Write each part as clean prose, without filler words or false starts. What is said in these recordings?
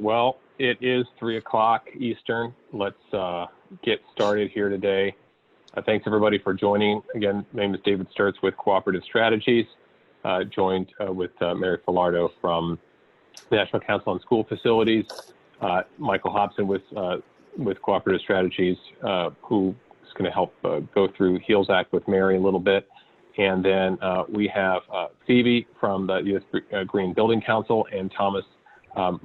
right. Well, it is 3 o'clock Eastern. Let's get started here today. Thanks everybody for joining. Again, my name is David Sturtz with Cooperative Strategies, joined with Mary Filardo from the National Council on School Facilities, Michael Hobson with Cooperative Strategies, who is going to help go through HEALS Act with Mary a little bit. And then we have Phoebe from the U.S. Green Building Council and Thomas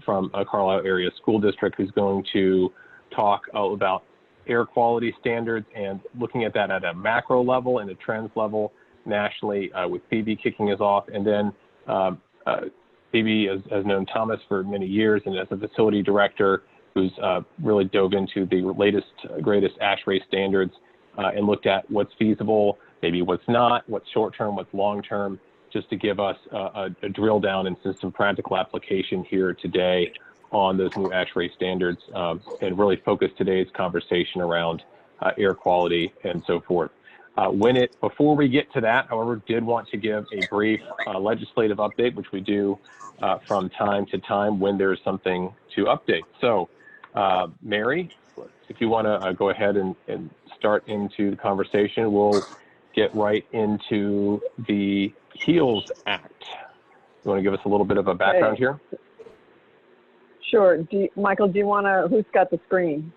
from Carlisle Area School District, who's going to talk about air quality standards and looking at that at a macro level and a trends level nationally, with Phoebe kicking us off. And then Phoebe has known Thomas for many years, and as a facility director who's really dove into the latest, greatest ASHRAE standards and looked at what's feasible, maybe what's not, what's short-term, what's long-term, just to give us a drill down into some practical application here today on those new ASHRAE standards, and really focus today's conversation around air quality and so forth. Before we get to that, however, did want to give a brief legislative update, which we do from time to time when there's something to update. So, Mary, if you want to go ahead and start into the conversation, we'll get right into the HEALS Act. You want to give us a little bit of a background here? Sure. Michael, do you want to, who's got the screen?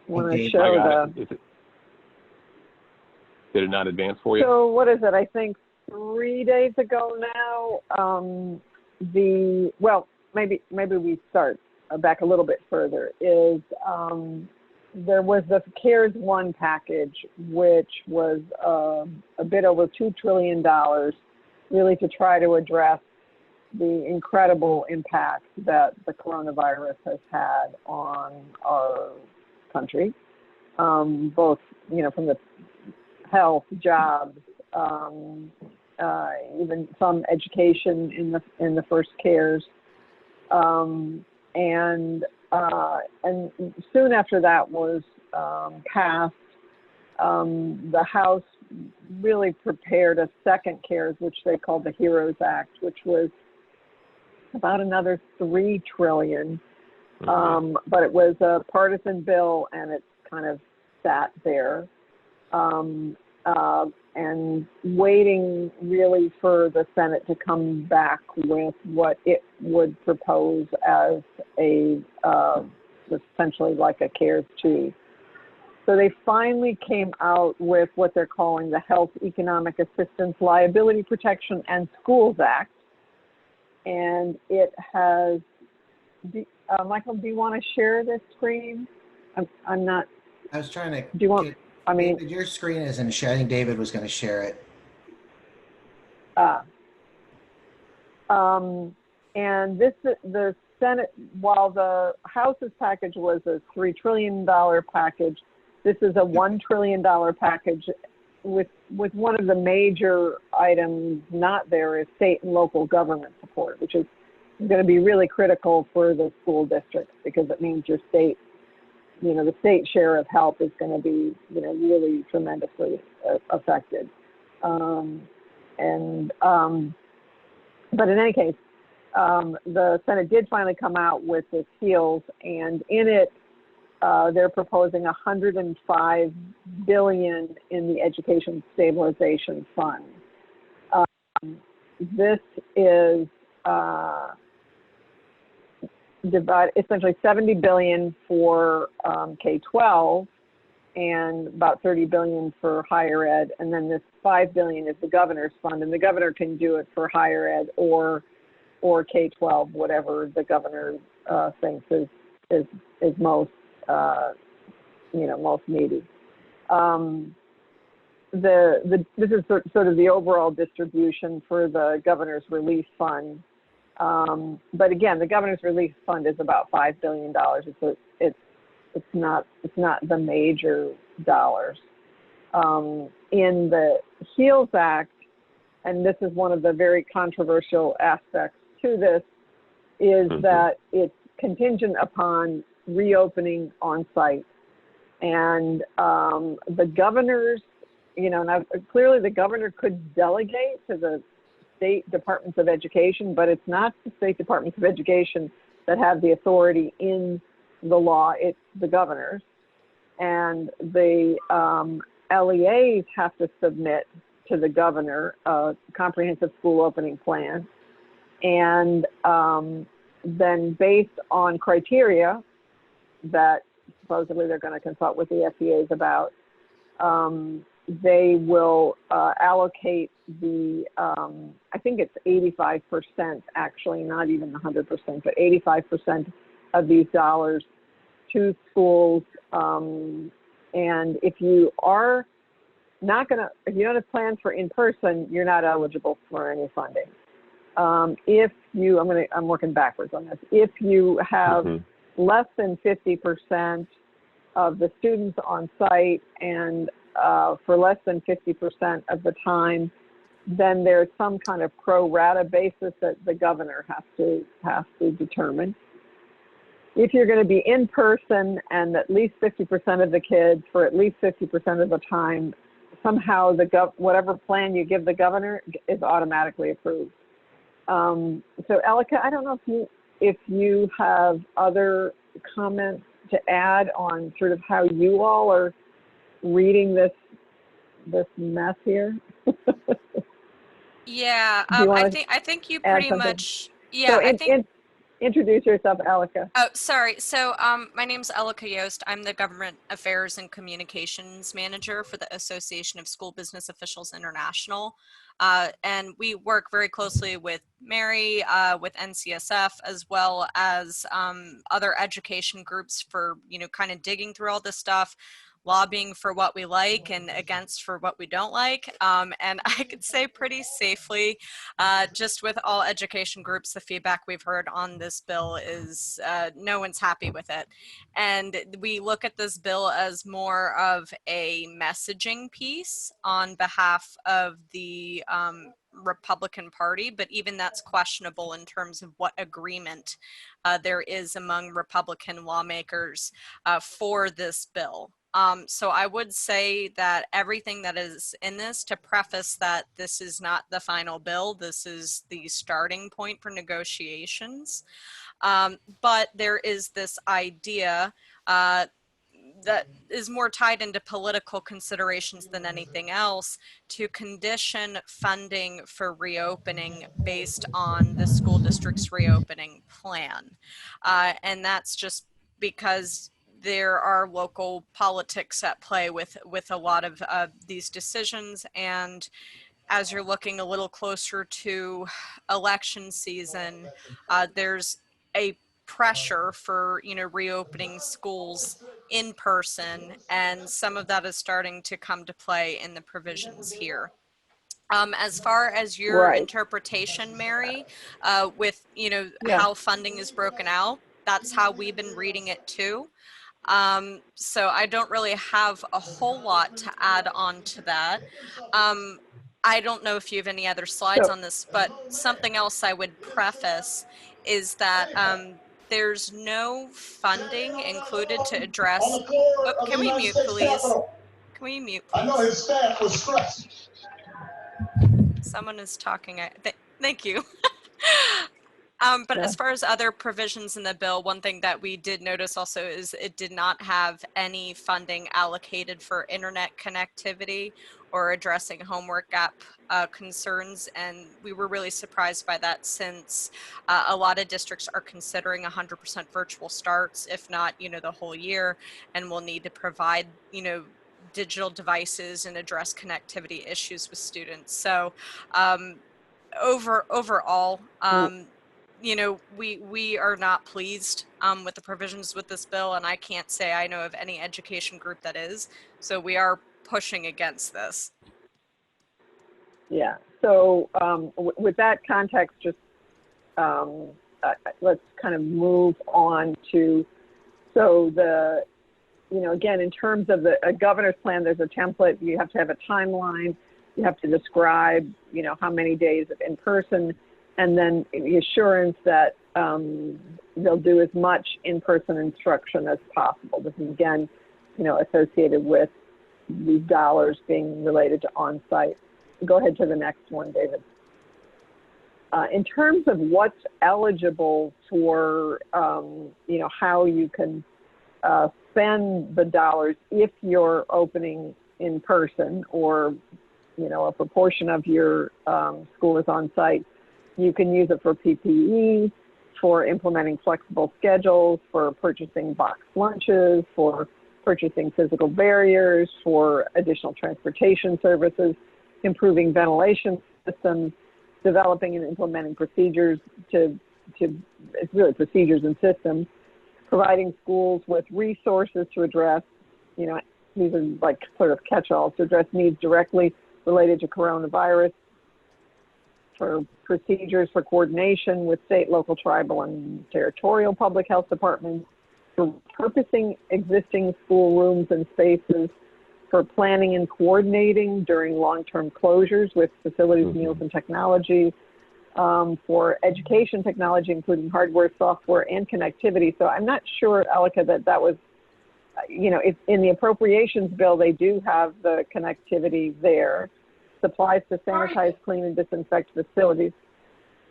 Want to show the... Did it not advance for you? So what is it? I think 3 days ago now, well, maybe we start back a little bit further, is there was the CARES 1 package, which was a bit over $2 trillion, really to try to address the incredible impact that the coronavirus has had on our country, both, from the health, jobs, even some education in the first CARES, and soon after that was passed, the House really prepared a second CARES, which they called the HEROES Act, which was about another $3 trillion, but it was a partisan bill, and it kind of sat there. And waiting really for the Senate to come back with what it would propose as essentially like a CARES 2. So they finally came out with what they're calling the Health Economic Assistance Liability Protection and Schools Act. And it has, Michael, do you want to share this screen? I'm not. I was trying to. Do you want? David, your screen isn't sharing. I think David was going to share it. And the Senate, while the House's package was a $3 trillion package, this is a $1 trillion package with one of the major items not there is state and local government support, which is going to be really critical for the school districts, because it means your state, the state share of help is going to be, really tremendously affected. But in any case, the Senate did finally come out with this HEALS, and in it, they're proposing $105 billion in the Education Stabilization Fund. This is essentially $70 billion for K-12 and about $30 billion for higher ed, and then this $5 billion is the governor's fund, and the governor can do it for higher ed or K-12, whatever the governor thinks is most most needy. This is sort of the overall distribution for the governor's relief fund. But again, the governor's relief fund is about $5 billion. It's not the major dollars. In the HEALS Act, and this is one of the very controversial aspects to this, is that it's contingent upon reopening on site. And the governors, now clearly the governor could delegate to the state departments of education, but it's not the state departments of education that have the authority in the law. It's the governors. And the LEAs have to submit to the governor a comprehensive school opening plan. And then based on criteria that supposedly they're going to consult with the FEAs about, they will allocate the, I think it's 85% actually, not even 100%, but 85% of these dollars to schools. And if you are not going to, if you don't have plans for in-person, you're not eligible for any funding. If you, I'm working backwards on this. If you have less than 50% of the students on site and for less than 50% of the time, then there's some kind of pro rata basis that the governor has to determine. If you're going to be in person and at least 50% of the kids for at least 50% of the time, somehow whatever plan you give the governor is automatically approved. So Elika, I don't know if you have other comments to add on sort of how you all are reading this mess here. Yeah, I think you pretty much. Yeah, so introduce yourself, Elika. Oh, sorry. So my name's Elika Yost. I'm the Government Affairs and Communications Manager for the Association of School Business Officials International. And we work very closely with Mary, with NCSF, as well as other education groups for, kind of digging through all this stuff, lobbying for what we like and against for what we don't like. And I could say pretty safely, just with all education groups, the feedback we've heard on this bill is no one's happy with it. And we look at this bill as more of a messaging piece on behalf of the Republican Party, but even that's questionable in terms of what agreement there is among Republican lawmakers for this bill. So I would say that everything that is in this, to preface that this is not the final bill, this is the starting point for negotiations. But there is this idea that is more tied into political considerations than anything else, to condition funding for reopening based on the school district's reopening plan. And that's just because there are local politics at play with a lot of these decisions. And as you're looking a little closer to election season, there's a pressure for reopening schools in person, and some of that is starting to come to play in the provisions here. As far as your interpretation, Mary, with how funding is broken out, that's how we've been reading it too. So I don't really have a whole lot to add on to that. I don't know if you have any other slides on this, but something else I would preface is that there's no funding included to address. Oh, can we mute, please? Can we mute, please? I know his staff was stressed. Someone is talking. Thank you. But as far as other provisions in the bill, one thing that we did notice also is it did not have any funding allocated for internet connectivity or addressing homework gap concerns. And we were really surprised by that, since a lot of districts are considering 100% virtual starts, if not, the whole year, and will need to provide, digital devices and address connectivity issues with students. So overall, we are not pleased with the provisions with this bill, and I can't say I know of any education group that is. So we are pushing against this. Yeah. So with that context, just let's kind of move on to, so the, again, in terms of a governor's plan, there's a template. You have to have a timeline. You have to describe, how many days of in-person, and then the assurance that they'll do as much in-person instruction as possible. This is, again, associated with these dollars being related to on-site. Go ahead to the next one, David. In terms of what's eligible for, how you can spend the dollars if you're opening in person or, a proportion of your school is on site, you can use it for PPE, for implementing flexible schedules, for purchasing boxed lunches, for purchasing physical barriers, for additional transportation services, improving ventilation systems, developing and implementing procedures it's really procedures and systems, providing schools with resources to address, these are like sort of catch-alls, to address needs directly related to coronavirus, for procedures for coordination with state, local, tribal, and territorial public health departments, for repurposing existing school rooms and spaces, for planning and coordinating during long-term closures with facilities, meals, and technology, for education technology, including hardware, software, and connectivity. So I'm not sure, Elika, that was, if in the appropriations bill, they do have the connectivity there, supplies to sanitize, clean, and disinfect facilities,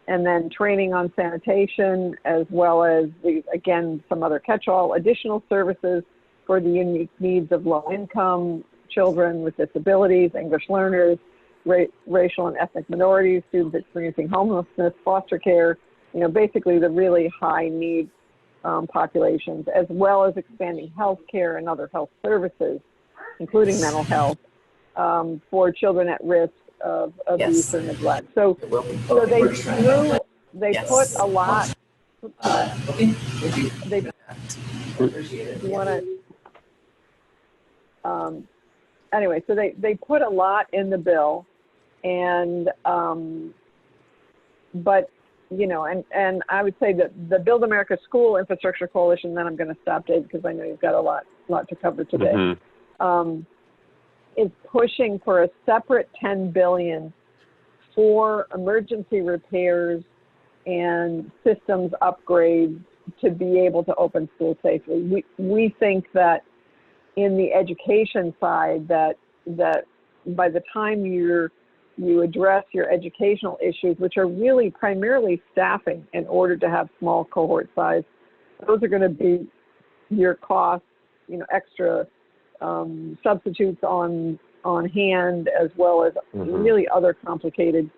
and then training on sanitation, as well as, again, some other catch-all additional services for the unique needs of low-income children with disabilities, English learners, racial and ethnic minorities, students experiencing homelessness, foster care, basically the really high-need populations, as well as expanding health care and other health services, including mental health, for children at risk of abuse or neglect. So they put a lot. Anyway, so they put a lot in the bill, and but and I would say that the Build America School Infrastructure Coalition, then I'm going to stop, Dave, because I know you've got a lot to cover today, is pushing for a separate $10 billion for emergency repairs and systems upgrades to be able to open schools safely. We think that in the education side, that by the time you address your educational issues, which are really primarily staffing in order to have small cohort size, those are going to be your costs, extra substitutes on hand, as well as really other complicated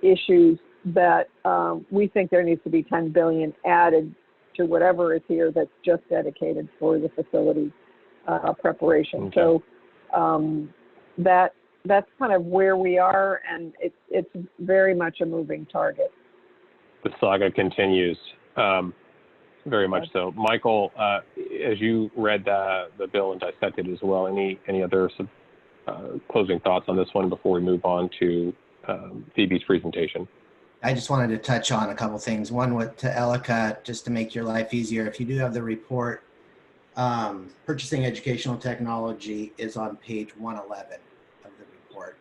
issues that we think there needs to be $10 billion added to whatever is here that's just dedicated for the facility preparation. So that's kind of where we are, and it's very much a moving target. The saga continues, very much so. Michael, as you read the bill and dissected it as well, any other closing thoughts on this one before we move on to Phoebe's presentation? I just wanted to touch on a couple things. One, to Elika, just to make your life easier, if you do have the report, purchasing educational technology is on page 111 of the report.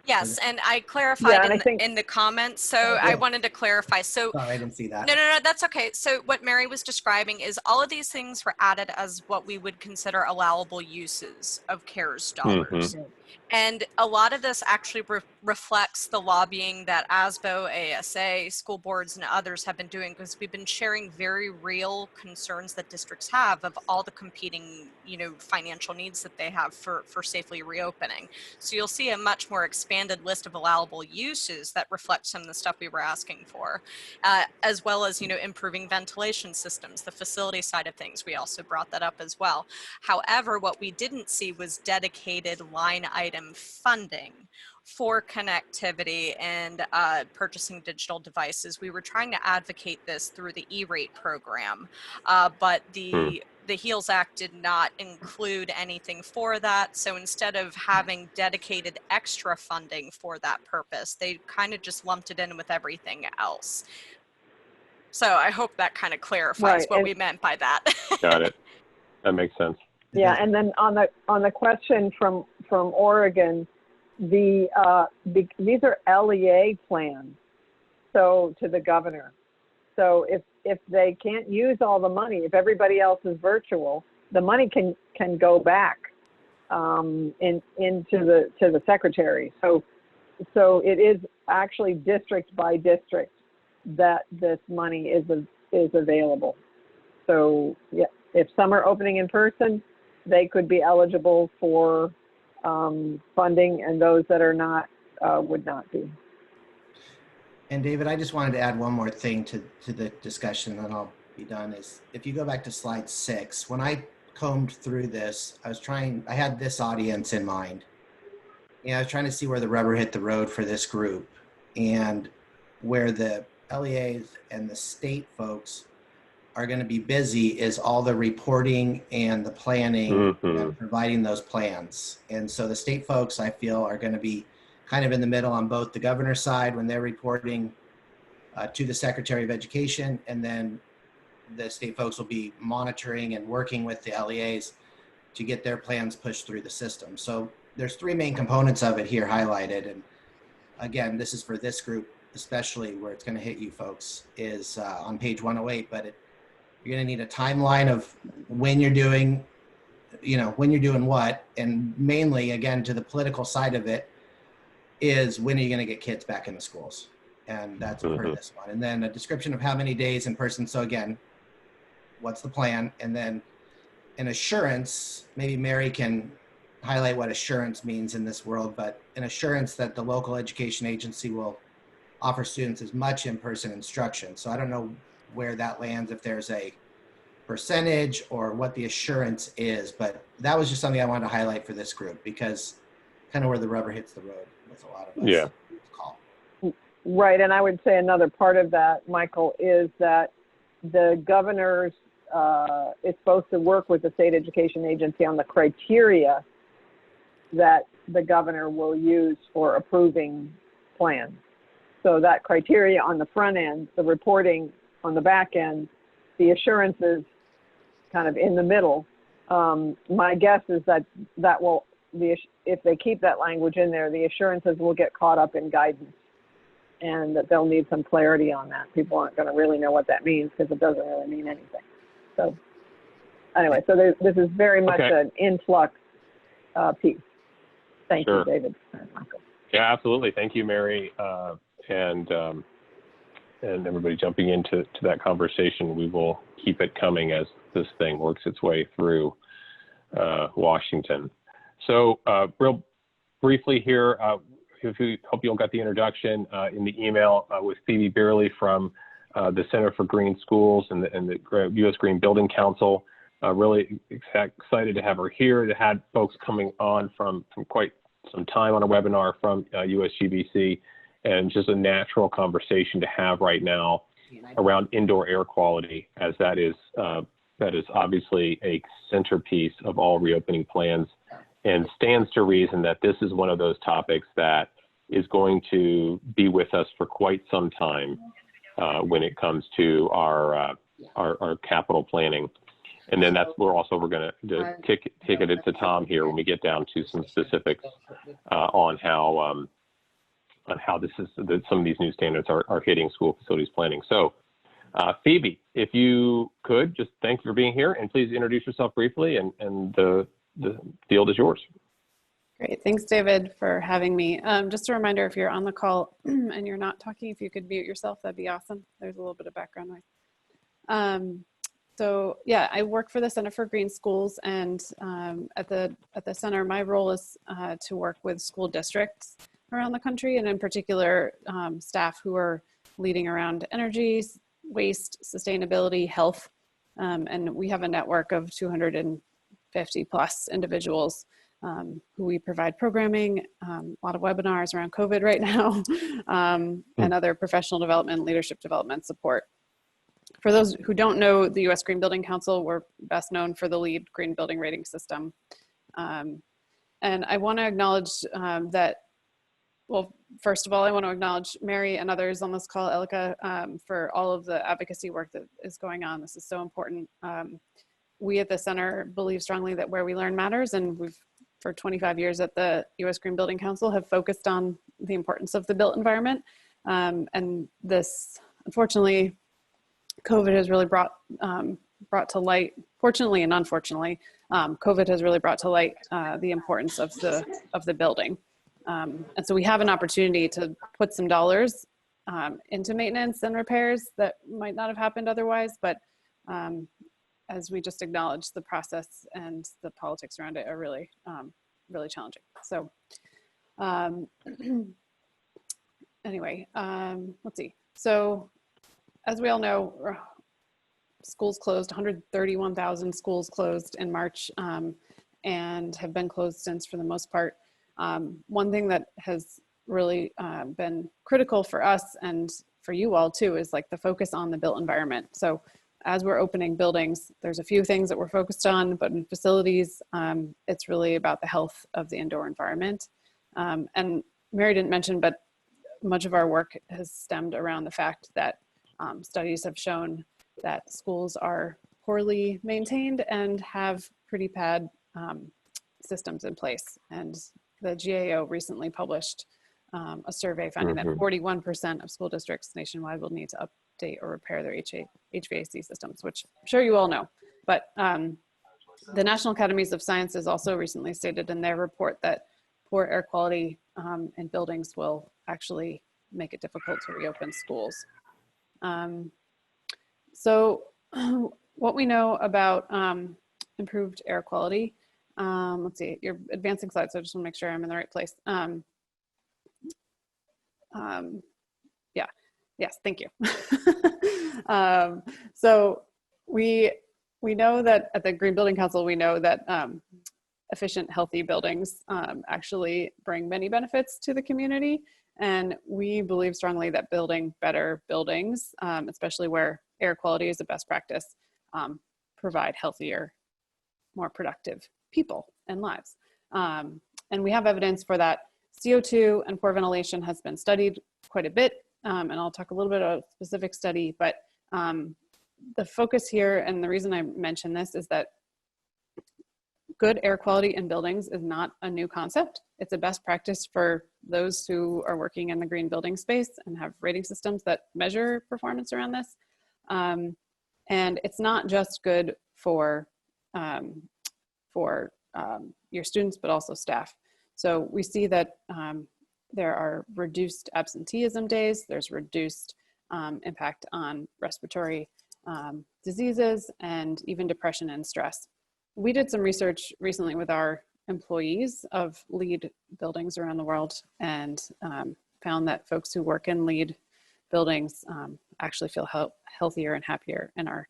Yes, and I clarified and in the comments, so I wanted to clarify. So sorry, I didn't see that. No, that's okay. So what Mary was describing is all of these things were added as what we would consider allowable uses of CARES dollars. And a lot of this actually reflects the lobbying that ASBO, ASA, school boards, and others have been doing, because we've been sharing very real concerns that districts have of all the competing, financial needs that they have for safely reopening. So you'll see a much more expanded list of allowable uses that reflect some of the stuff we were asking for, as well as, improving ventilation systems, the facility side of things. We also brought that up as well. However, what we didn't see was dedicated line item funding for connectivity and purchasing digital devices. We were trying to advocate this through the E-rate program, but the HEALS Act did not include anything for that. So instead of having dedicated extra funding for that purpose, they kind of just lumped it in with everything else. So I hope that kind of clarifies what we meant by that. Got it. That makes sense. Yeah, and then on the question from Oregon, these are LEA plans, so to the governor. So if they can't use all the money, if everybody else is virtual, the money can go back into the secretary. So so it is actually district by district that this money is available. So yeah, if some are opening in person, they could be eligible for funding, and those that are not would not be. And David, I just wanted to add one more thing to the discussion, and then I'll be done. Is if you go back to slide 6, when I combed through this, I had this audience in mind. I was trying to see where the rubber hit the road for this group, and where the LEAs and the state folks are going to be busy is all the reporting and the planning and providing those plans. And so the state folks, I feel, are going to be kind of in the middle on both the governor's side when they're reporting to the Secretary of Education, and then the state folks will be monitoring and working with the LEAs to get their plans pushed through the system. So there's 3 main components of it here highlighted. And again, this is for this group, especially where it's going to hit you folks, is on page 108, but you're going to need a timeline of when you're doing, when you're doing what, and mainly, again, to the political side of it, is when are you going to get kids back in the schools? And that's for this one. And then a description of how many days in person. So again, what's the plan? And then an assurance, maybe Mary can highlight what assurance means in this world, but an assurance that the local education agency will offer students as much in-person instruction. So I don't know where that lands, if there's a percentage or what the assurance is, but that was just something I wanted to highlight for this group, because kind of where the rubber hits the road with a lot of us. Yeah. Call. Right, and I would say another part of that, Michael, is that the governors is supposed to work with the state education agency on the criteria that the governor will use for approving plans. So that criteria on the front end, the reporting on the back end, the assurances kind of in the middle. My guess is that if they keep that language in there, the assurances will get caught up in guidance, and that they'll need some clarity on that. People aren't going to really know what that means, because it doesn't really mean anything. So anyway, so this is very much an influx piece. Thank you, David. Yeah, absolutely. Thank you, Mary, and everybody jumping into that conversation. We will keep it coming as this thing works its way through Washington. So real briefly here, hope you all got the introduction in the email with Phoebe Beierle from the Center for Green Schools and the U.S. Green Building Council. Really excited to have her here. To had folks coming on from quite some time on a webinar from USGBC, and just a natural conversation to have right now around indoor air quality, as that is obviously a centerpiece of all reopening plans, and stands to reason that this is one of those topics that is going to be with us for quite some time when it comes to our capital planning. And then that's where also we're going to kick it into Tom here when we get down to some specifics on how some of these new standards are hitting school facilities planning. So Phoebe, if you could, just thank you for being here, and please introduce yourself briefly, and the field is yours. Great, thanks David for having me. Just a reminder, if you're on the call and you're not talking, if you could mute yourself, that'd be awesome. There's a little bit of background noise. So yeah, I work for the Center for Green Schools, and at the center, my role is to work with school districts around the country, and in particular, staff who are leading around energy, waste, sustainability, health, and we have a network of 250 plus individuals who we provide programming, a lot of webinars around COVID right now, and other professional development, leadership development support. For those who don't know, the U.S. Green Building Council, we're best known for the LEED Green Building Rating System. And I want to acknowledge that, well, first of all, I want to acknowledge Mary and others on this call, Elika, for all of the advocacy work that is going on. This is so important. We at the center believe strongly that where we learn matters, and we've, for 25 years at the U.S. Green Building Council, have focused on the importance of the built environment. And this, unfortunately, COVID has really brought to light, fortunately and unfortunately, COVID has really brought to light the importance of the building. And so we have an opportunity to put some dollars into maintenance and repairs that might not have happened otherwise, but as we just acknowledged, the process and the politics around it are really, really challenging. So anyway, let's see. So as we all know, schools closed, 131,000 schools closed in March and have been closed since for the most part. One thing that has really been critical for us and for you all too is like the focus on the built environment. So as we're opening buildings, there's a few things that we're focused on, but in facilities, it's really about the health of the indoor environment. And Mary didn't mention, but much of our work has stemmed around the fact that studies have shown that schools are poorly maintained and have pretty bad systems in place. And the GAO recently published a survey finding that 41% of school districts nationwide will need to update or repair their HVAC systems, which I'm sure you all know. But the National Academies of Sciences also recently stated in their report that poor air quality in buildings will actually make it difficult to reopen schools. So what we know about improved air quality, let's see, you're advancing slides, so I just want to make sure I'm in the right place. Yeah, yes, thank you. So we know that at the Green Building Council, we know that efficient, healthy buildings actually bring many benefits to the community. And we believe strongly that building better buildings, especially where air quality is a best practice, provide healthier, more productive people and lives. And we have evidence for that. CO2 and poor ventilation has been studied quite a bit, and I'll talk a little bit about a specific study, but the focus here, and the reason I mention this, is that good air quality in buildings is not a new concept. It's a best practice for those who are working in the green building space and have rating systems that measure performance around this. And it's not just good for your students, but also staff. So we see that there are reduced absenteeism days, there's reduced impact on respiratory diseases, and even depression and stress. We did some research recently with our employees of LEED buildings around the world and found that folks who work in LEED buildings actually feel healthier and happier and are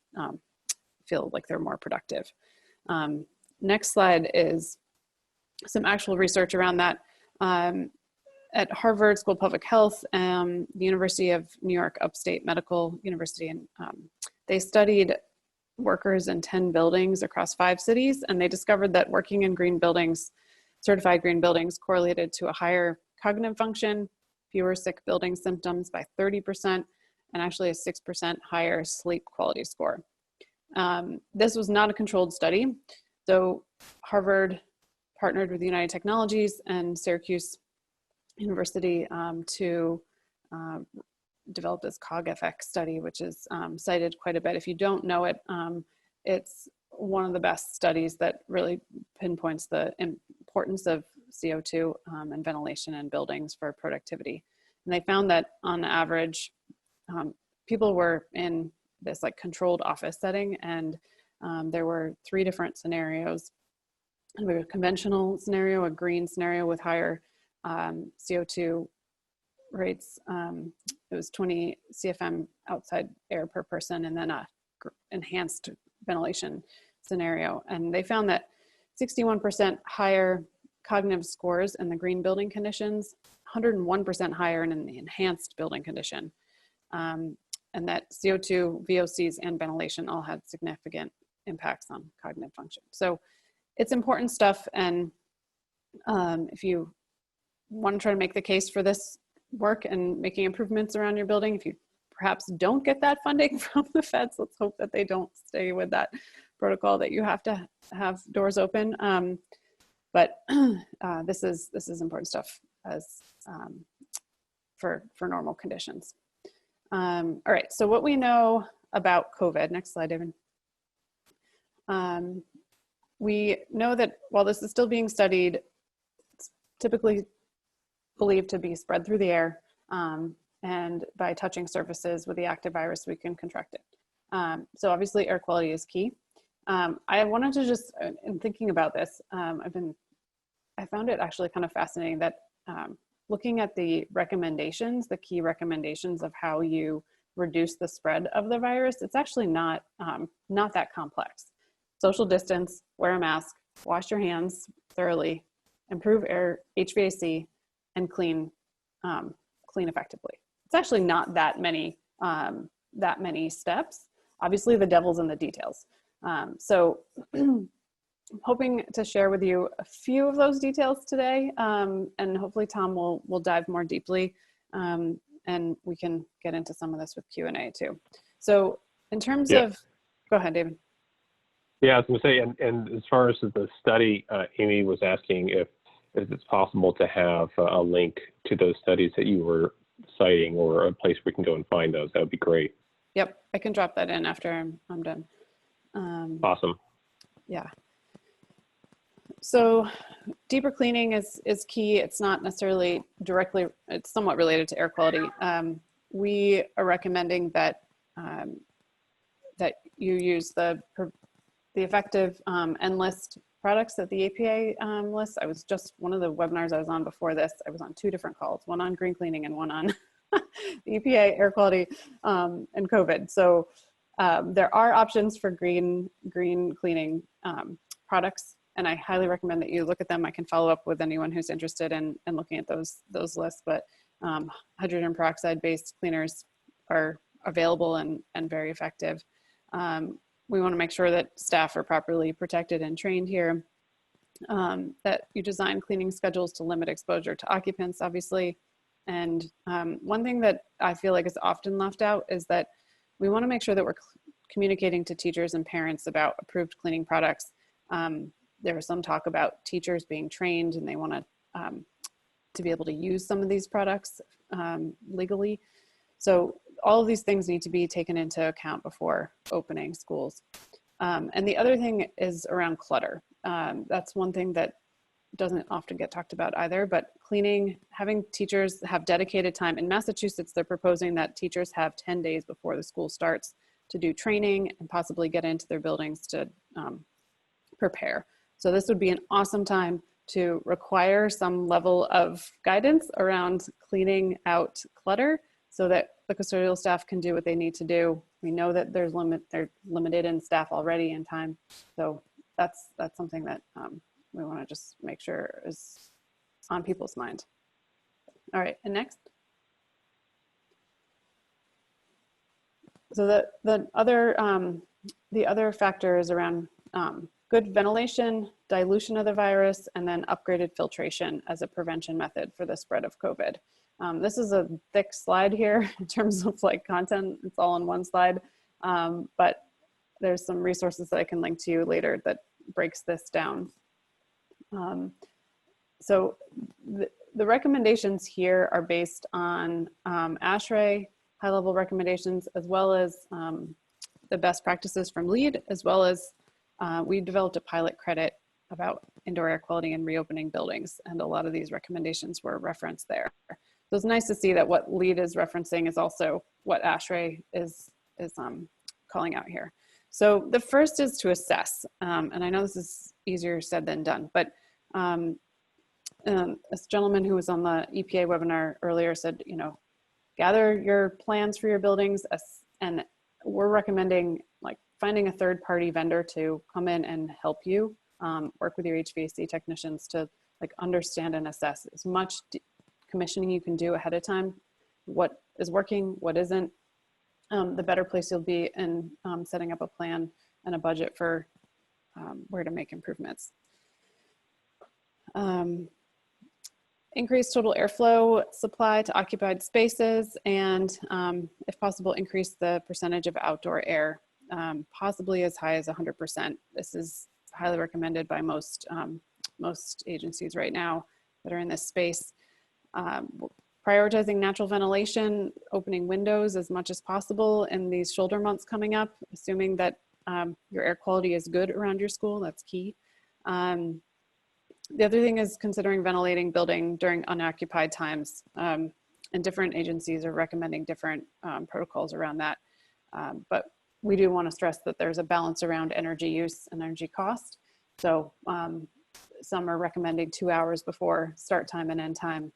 feel like they're more productive. Next slide is some actual research around that. At Harvard School of Public Health, the University of New York Upstate Medical University, and they studied workers in 10 buildings across 5 cities, and they discovered that working in green buildings, certified green buildings, correlated to a higher cognitive function, fewer sick building symptoms by 30%, and actually a 6% higher sleep quality score. This was not a controlled study. So Harvard partnered with United Technologies and Syracuse University to develop this CogFX study, which is cited quite a bit. If you don't know it, it's one of the best studies that really pinpoints the importance of CO2 and ventilation in buildings for productivity. And they found that on average, people were in this like controlled office setting, and there were 3 different scenarios. And we have a conventional scenario, a green scenario with higher CO2 rates. It was 20 CFM outside air per person, and then a enhanced ventilation scenario. And they found that 61% higher cognitive scores in the green building conditions, 101% higher in the enhanced building condition. And that CO2, VOCs, and ventilation all had significant impacts on cognitive function. So it's important stuff. And if you want to try to make the case for this work and making improvements around your building, if you perhaps don't get that funding from the feds, let's hope that they don't stay with that protocol that you have to have doors open. But this is important stuff as for normal conditions. All right, so what we know about COVID, next slide, David. We know that while this is still being studied, it's typically believed to be spread through the air, and by touching surfaces with the active virus, we can contract it. So obviously air quality is key. I wanted to just, in thinking about this, I found it actually kind of fascinating that looking at the recommendations, the key recommendations of how you reduce the spread of the virus, it's actually not that complex. Social distance, wear a mask, wash your hands thoroughly, improve air HVAC, and clean effectively. It's actually not that many steps. Obviously, the devil's in the details. So I'm hoping to share with you a few of those details today, and hopefully Tom will dive more deeply, and we can get into some of this with Q&A too. So in terms of, go ahead, David. Yeah, I was going to say, and as far as the study, Amy was asking if it's possible to have a link to those studies that you were citing, or a place we can go and find those. That would be great. Yep, I can drop that in after I'm done. Awesome. Yeah. So deeper cleaning is key. It's not necessarily directly, it's somewhat related to air quality. We are recommending that that you use the effective NList products that the EPA lists. I was just, one of the webinars I was on before this, I was on 2 different calls, one on green cleaning and one on the EPA air quality and COVID. So there are options for green cleaning products, and I highly recommend that you look at them. I can follow up with anyone who's interested in looking at those lists, but hydrogen peroxide based cleaners are available and very effective. We want to make sure that staff are properly protected and trained here, that you design cleaning schedules to limit exposure to occupants, obviously. And one thing that I feel like is often left out is that we want to make sure that we're communicating to teachers and parents about approved cleaning products. There was some talk about teachers being trained and they want to be able to use some of these products legally. So all of these things need to be taken into account before opening schools. And the other thing is around clutter. That's one thing that doesn't often get talked about either, but cleaning, having teachers have dedicated time. In Massachusetts, they're proposing that teachers have 10 days before the school starts to do training and possibly get into their buildings to prepare. So this would be an awesome time to require some level of guidance around cleaning out clutter so that the custodial staff can do what they need to do. We know that they're limited in staff already in time. So that's something that we want to just make sure is on people's mind. All right, and next. So the other factor is around good ventilation, dilution of the virus, and then upgraded filtration as a prevention method for the spread of COVID. This is a thick slide here in terms of like content. It's all in one slide, but there's some resources that I can link to you later that breaks this down. So the recommendations here are based on ASHRAE high-level recommendations, as well as the best practices from LEED, as well as we developed a pilot credit about indoor air quality and reopening buildings, and a lot of these recommendations were referenced there. So it's nice to see that what LEED is referencing is also what ASHRAE is calling out here. So the first is to assess, and I know this is easier said than done, but this gentleman who was on the EPA webinar earlier said, you know, gather your plans for your buildings, and we're recommending like finding a third-party vendor to come in and help you work with your HVAC technicians to like understand and assess as much commissioning you can do ahead of time, what is working, what isn't. The better place you'll be in setting up a plan and a budget for where to make improvements. Increase total airflow supply to occupied spaces, and if possible, increase the percentage of outdoor air, possibly as high as 100%. This is highly recommended by most agencies right now that are in this space. Prioritizing natural ventilation, opening windows as much as possible in these shoulder months coming up, assuming that your air quality is good around your school, that's key. The other thing is considering ventilating building during unoccupied times. And different agencies are recommending different protocols around that. But we do want to stress that there's a balance around energy use and energy cost. So some are recommending 2 hours before start time and end time,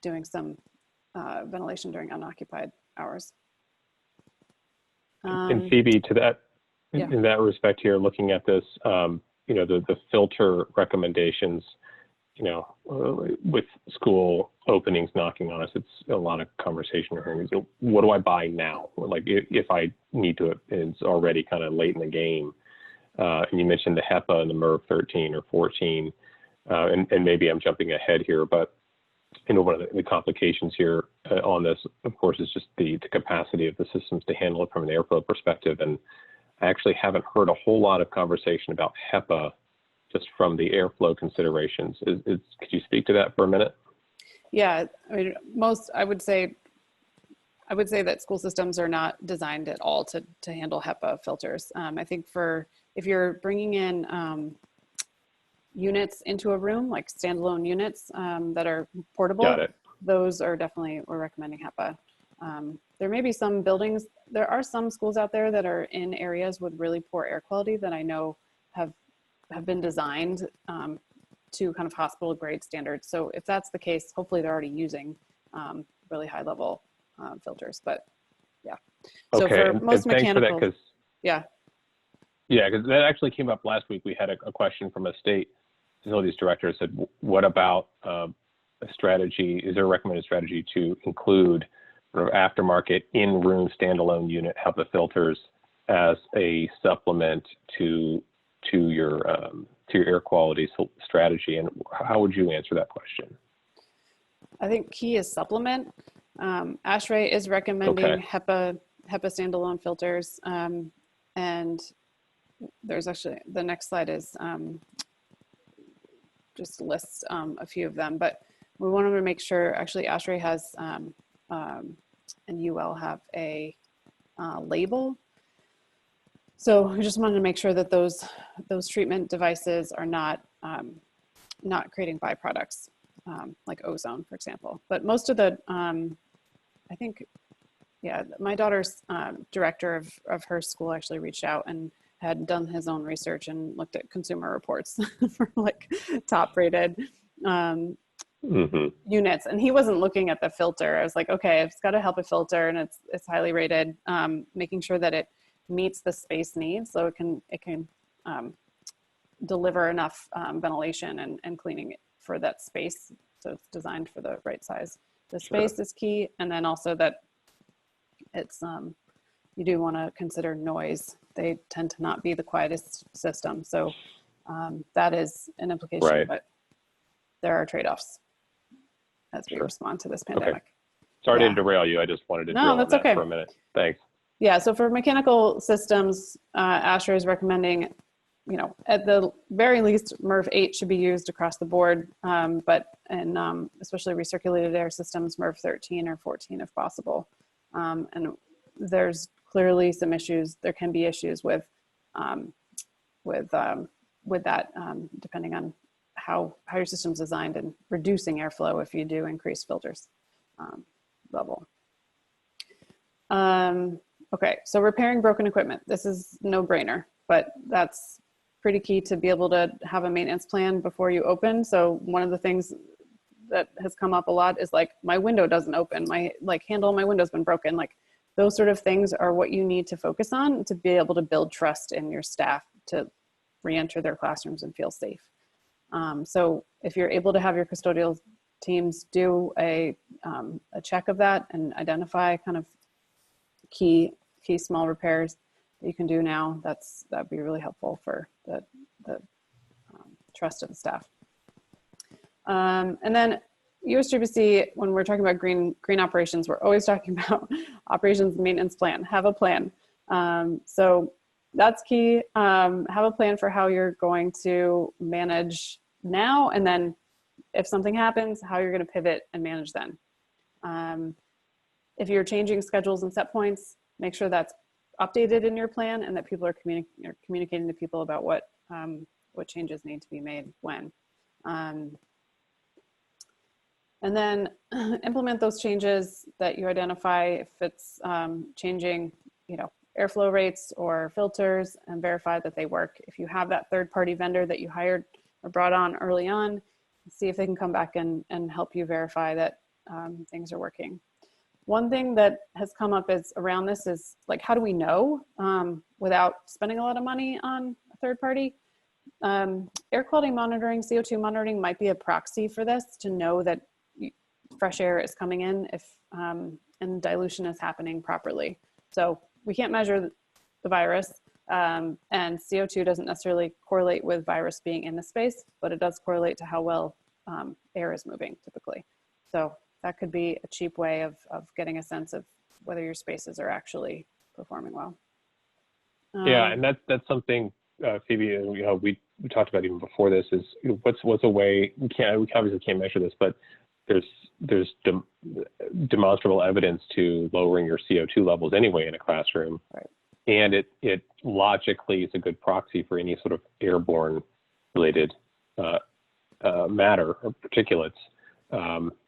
doing some ventilation during unoccupied hours. And Phoebe, to that, yeah. in that respect here, looking at this, you know, the filter recommendations, you know, with school openings knocking on us, it's a lot of conversation we're hearing. So what do I buy now? Like if I need to, it's already kind of late in the game. And you mentioned the HEPA and the MERV 13 or 14, and maybe I'm jumping ahead here, but you know, one of the complications here on this, of course, is just the capacity of the systems to handle it from an airflow perspective. And I actually haven't heard a whole lot of conversation about HEPA just from the airflow considerations. Could you speak to that for a minute? Yeah, I mean, I would say that school systems are not designed at all to handle HEPA filters. I think if you're bringing in units into a room, like standalone units that are portable, those are definitely, we're recommending HEPA. There may be some buildings, there are some schools out there that are in areas with really poor air quality that I know have been designed to kind of hospital grade standards. So if that's the case, hopefully they're already using really high level filters, but yeah. So okay, for most mechanical, thanks for that, yeah, because that actually came up last week. We had a question from a state facilities director that said, what about a strategy? Is there a recommended strategy to include sort of aftermarket in-room standalone unit HEPA filters as a supplement to your air quality strategy? And how would you answer that question? I think key is supplement. ASHRAE is recommending HEPA standalone filters, and there's actually, the next slide is just lists a few of them, but we wanted to make sure, actually ASHRAE has and UL have a label. So we just wanted to make sure that those treatment devices are not creating byproducts like ozone, for example. But most of the, I think, yeah, my daughter's director of her school actually reached out and had done his own research and looked at consumer reports for like top rated units, and he wasn't looking at the filter. I was like, okay, it's got to help a filter and it's highly rated, making sure that it meets the space needs, so it can deliver enough ventilation and cleaning for that space. So it's designed for the right size. The space is key, and then also that it's you do want to consider noise. They tend to not be the quietest system, so that is an implication. But there are trade-offs as we respond to this pandemic. Okay. Sorry to derail you. I just wanted to drill on that for a minute. Thanks. Yeah, so for mechanical systems, ASHRAE is recommending, you know, at the very least, MERV 8 should be used across the board, but especially recirculated air systems, MERV 13 or 14 if possible. And there's clearly some issues. There can be issues with that, depending on how your system's designed, and reducing airflow if you do increase filters level. Okay, so repairing broken equipment. This is no brainer, but that's pretty key to be able to have a maintenance plan before you open. So one of the things that has come up a lot is like, my window doesn't open, my handle on my window's been broken. Like those sort of things are what you need to focus on to be able to build trust in your staff to re-enter their classrooms and feel safe. So if you're able to have your custodial teams do a check of that and identify kind of key small repairs that you can do now, that'd be really helpful for the trust of the staff. And then USGBC, when we're talking about green operations, we're always talking about operations maintenance plan. Have a plan. So that's key. Have a plan for how you're going to manage now, and then if something happens, how you're going to pivot and manage then. If you're changing schedules and set points, make sure that's updated in your plan and that people are communicating to people about what changes need to be made when. And then implement those changes that you identify if it's changing, airflow rates or filters, and verify that they work. If you have that third-party vendor that you hired or brought on early on, see if they can come back and help you verify that things are working. One thing that has come up is around this is like, how do we know without spending a lot of money on a third party? Air quality monitoring, CO2 monitoring might be a proxy for this, to know that fresh air is coming in if and dilution is happening properly. So we can't measure the virus, and CO2 doesn't necessarily correlate with virus being in the space, but it does correlate to how well air is moving typically. So that could be a cheap way of getting a sense of whether your spaces are actually performing well. Yeah, and that's something, Phoebe, we talked about even before this, is what's a way, we obviously can't measure this, but there's demonstrable evidence to lowering your CO2 levels anyway in a classroom. Right. And it logically is a good proxy for any sort of airborne related matter or particulates.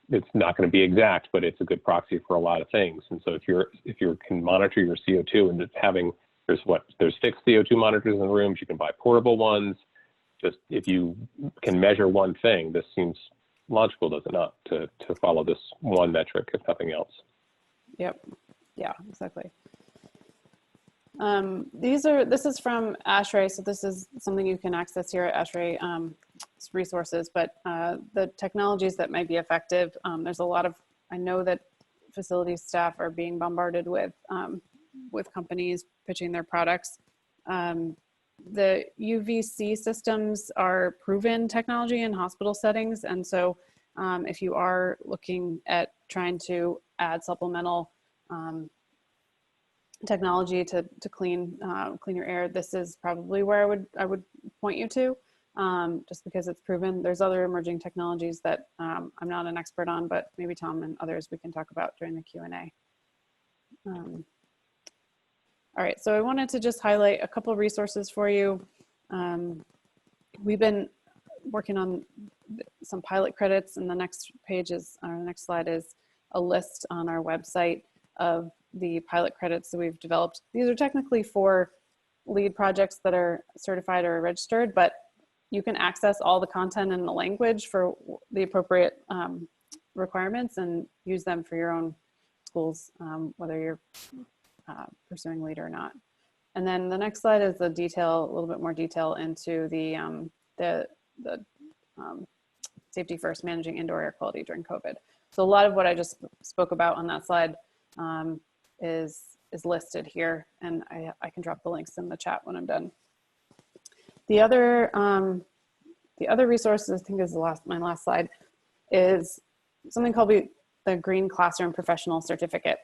It's not going to be exact, but it's a good proxy for a lot of things. And so if you can monitor your CO2, and there's fixed CO2 monitors in the rooms, you can buy portable ones. Just if you can measure one thing, this seems logical, does it not, to follow this one metric, if nothing else? Yep. Yeah, exactly. This is from ASHRAE, so this is something you can access here at ASHRAE resources, but the technologies that might be effective, there's a lot of, I know that facilities staff are being bombarded with companies pitching their products. The UVC systems are proven technology in hospital settings, and so if you are looking at trying to add supplemental technology to clean your air, this is probably where I would point you to, just because it's proven. There's other emerging technologies that I'm not an expert on, but maybe Tom and others we can talk about during the Q&A. All right, so I wanted to just highlight a couple of resources for you. We've been working on some pilot credits, and the next slide is a list on our website of the pilot credits that we've developed. These are technically for LEED projects that are certified or registered, but you can access all the content and the language for the appropriate requirements and use them for your own schools, whether you're pursuing LEED or not. And then the next slide is a little bit more detail into the safety first, managing indoor air quality during COVID. So a lot of what I just spoke about on that slide is listed here, and I can drop the links in the chat when I'm done. The other resource, I think is my last slide, is something called the Green Classroom Professional Certificate.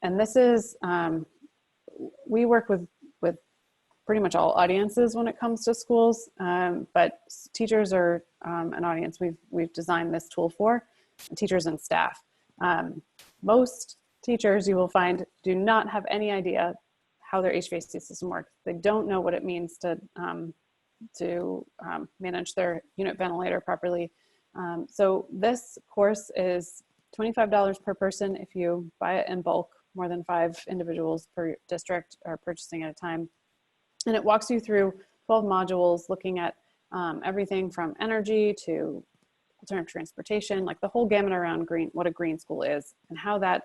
And this is, we work with pretty much all audiences when it comes to schools, but teachers are an audience we've designed this tool for, teachers and staff. Most teachers, you will find, do not have any idea how their HVAC system works. They don't know what it means to manage their unit ventilator properly. So this course is $25 per person if you buy it in bulk. More than 5 individuals per district are purchasing at a time. And it walks you through 12 modules looking at everything from energy to alternative transportation, like the whole gamut around what a green school is and how that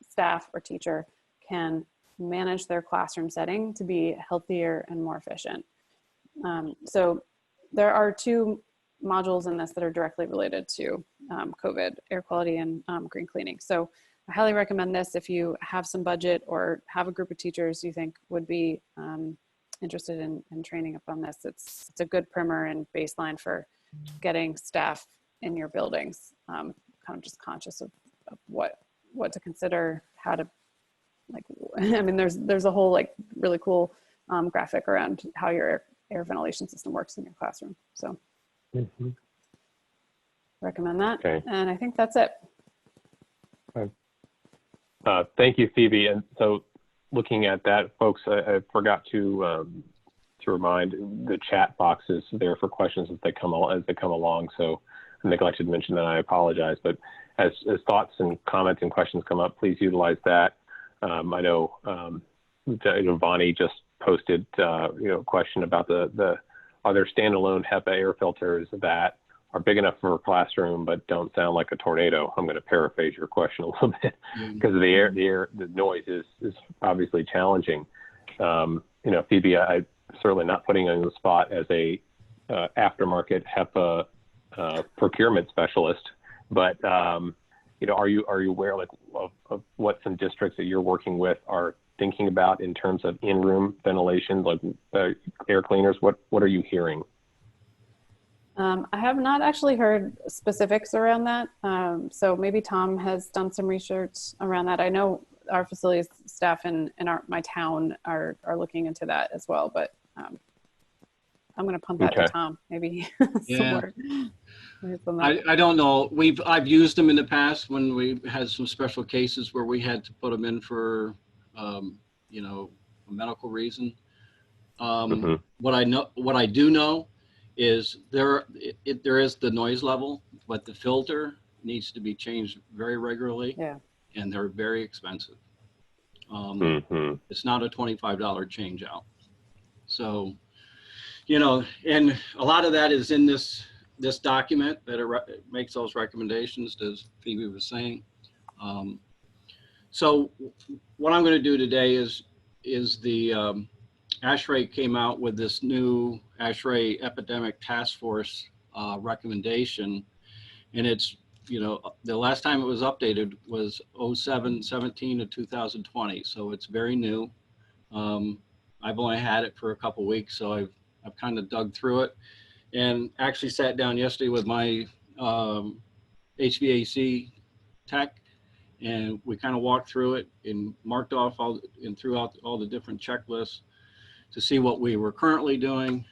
staff or teacher can manage their classroom setting to be healthier and more efficient. So there are 2 modules in this that are directly related to COVID, air quality and green cleaning. So I highly recommend this if you have some budget or have a group of teachers you think would be interested in training up on this. It's a good primer and baseline for getting staff in your buildings, kind of just conscious of what to consider, how to, like, I mean, there's a whole like really cool graphic around how your air ventilation system works in your classroom. So recommend that. Okay. And I think that's it. Okay. Thank you, Phoebe. And so looking at that, folks, I forgot to to remind, the chat box is there for questions as they come along. So I neglected to mention that. I apologize. But as thoughts and comments and questions come up, please utilize that. I know Bonnie just posted a question about the are there standalone HEPA air filters that are big enough for a classroom but don't sound like a tornado? I'm going to paraphrase your question a little bit because the noise is obviously challenging. Phoebe, I'm certainly not putting you on the spot as a aftermarket HEPA procurement specialist, but are you aware of what some districts that you're working with are thinking about in terms of in-room ventilation, like air cleaners? What are you hearing? I have not actually heard specifics around that. So maybe Tom has done some research around that. I know our facilities staff in my town are looking into that as well, but I'm going to punt that to Tom. Maybe Yeah. I don't know. I've used them in the past when we had some special cases where we had to put them in for, a medical reason. What I do know is there is the noise level, but the filter needs to be changed very regularly. Yeah. And they're very expensive. It's not a $25 change out. So, and a lot of that is in this document that it makes those recommendations, as Phoebe was saying. So what I'm going to do today is the ASHRAE came out with this new ASHRAE Epidemic Task Force recommendation, and it's, the last time it was updated was 07/17 of 2020, so it's very new. I've only had it for a couple weeks, so I've kind of dug through it, and actually sat down yesterday with my HVAC tech, and we kind of walked through it and marked off and threw out all the different checklists to see what we were currently doing.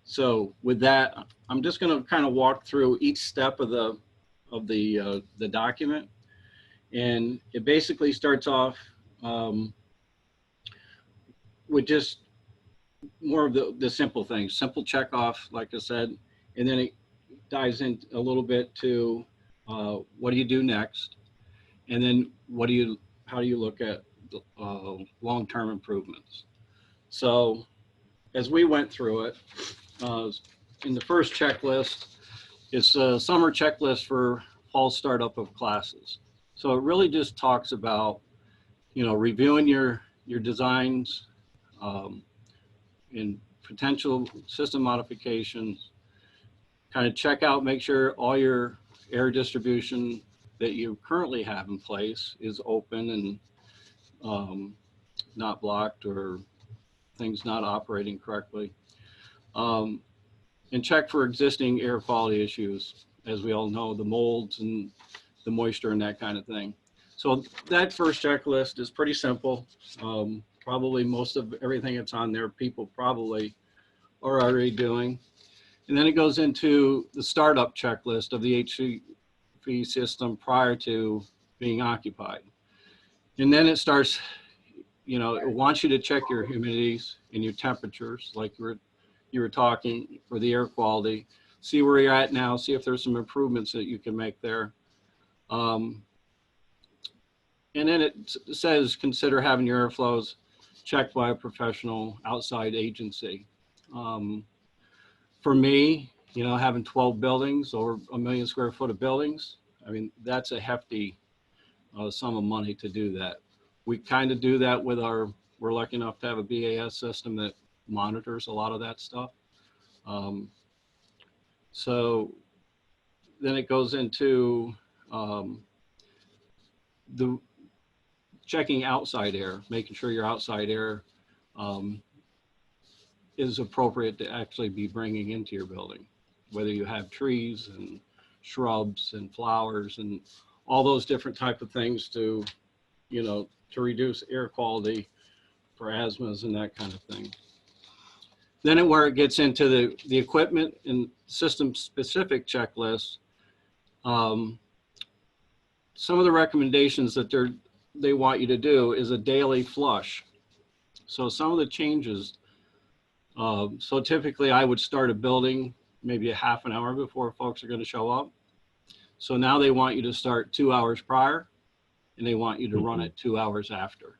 So with that, I'm just going to kind of walk through each step of the document, and it basically starts off with just more of the simple things, simple check off, like I said, and then it dives in a little bit to what do you do next, and then how do you look at long-term improvements. So as we went through it, in the first checklist, it's a summer checklist for fall startup of classes. So it really just talks about, reviewing your designs and potential system modifications, kind of check out, make sure all your air distribution that you currently have in place is open and not blocked or things not operating correctly. And check for existing air quality issues. As we all know, the molds and the moisture and that kind of thing. So that first checklist is pretty simple. Probably most of everything that's on there, people probably are already doing. And then it goes into the startup checklist of the HCV system prior to being occupied. And then it starts, it wants you to check your humidities and your temperatures, like you were talking, for the air quality, see where you're at now, see if there's some improvements that you can make there. And then it says, consider having your airflows checked by a professional outside agency. For me, having 12 buildings, over 1 million square foot of buildings, I mean, that's a hefty sum of money to do that. We kind of do that with we're lucky enough to have a BAS system that monitors a lot of that stuff. So then it goes into the checking outside air, making sure your outside air is appropriate to actually be bringing into your building, whether you have trees and shrubs and flowers and all those different type of things to, to reduce air quality for asthmas and that kind of thing. Then where it gets into the equipment and system specific checklists, some of the recommendations that they want you to do is a daily flush. So some of the changes, so typically I would start a building maybe a half an hour before folks are going to show up. So now they want you to start 2 hours prior, and they want you to run it 2 hours after.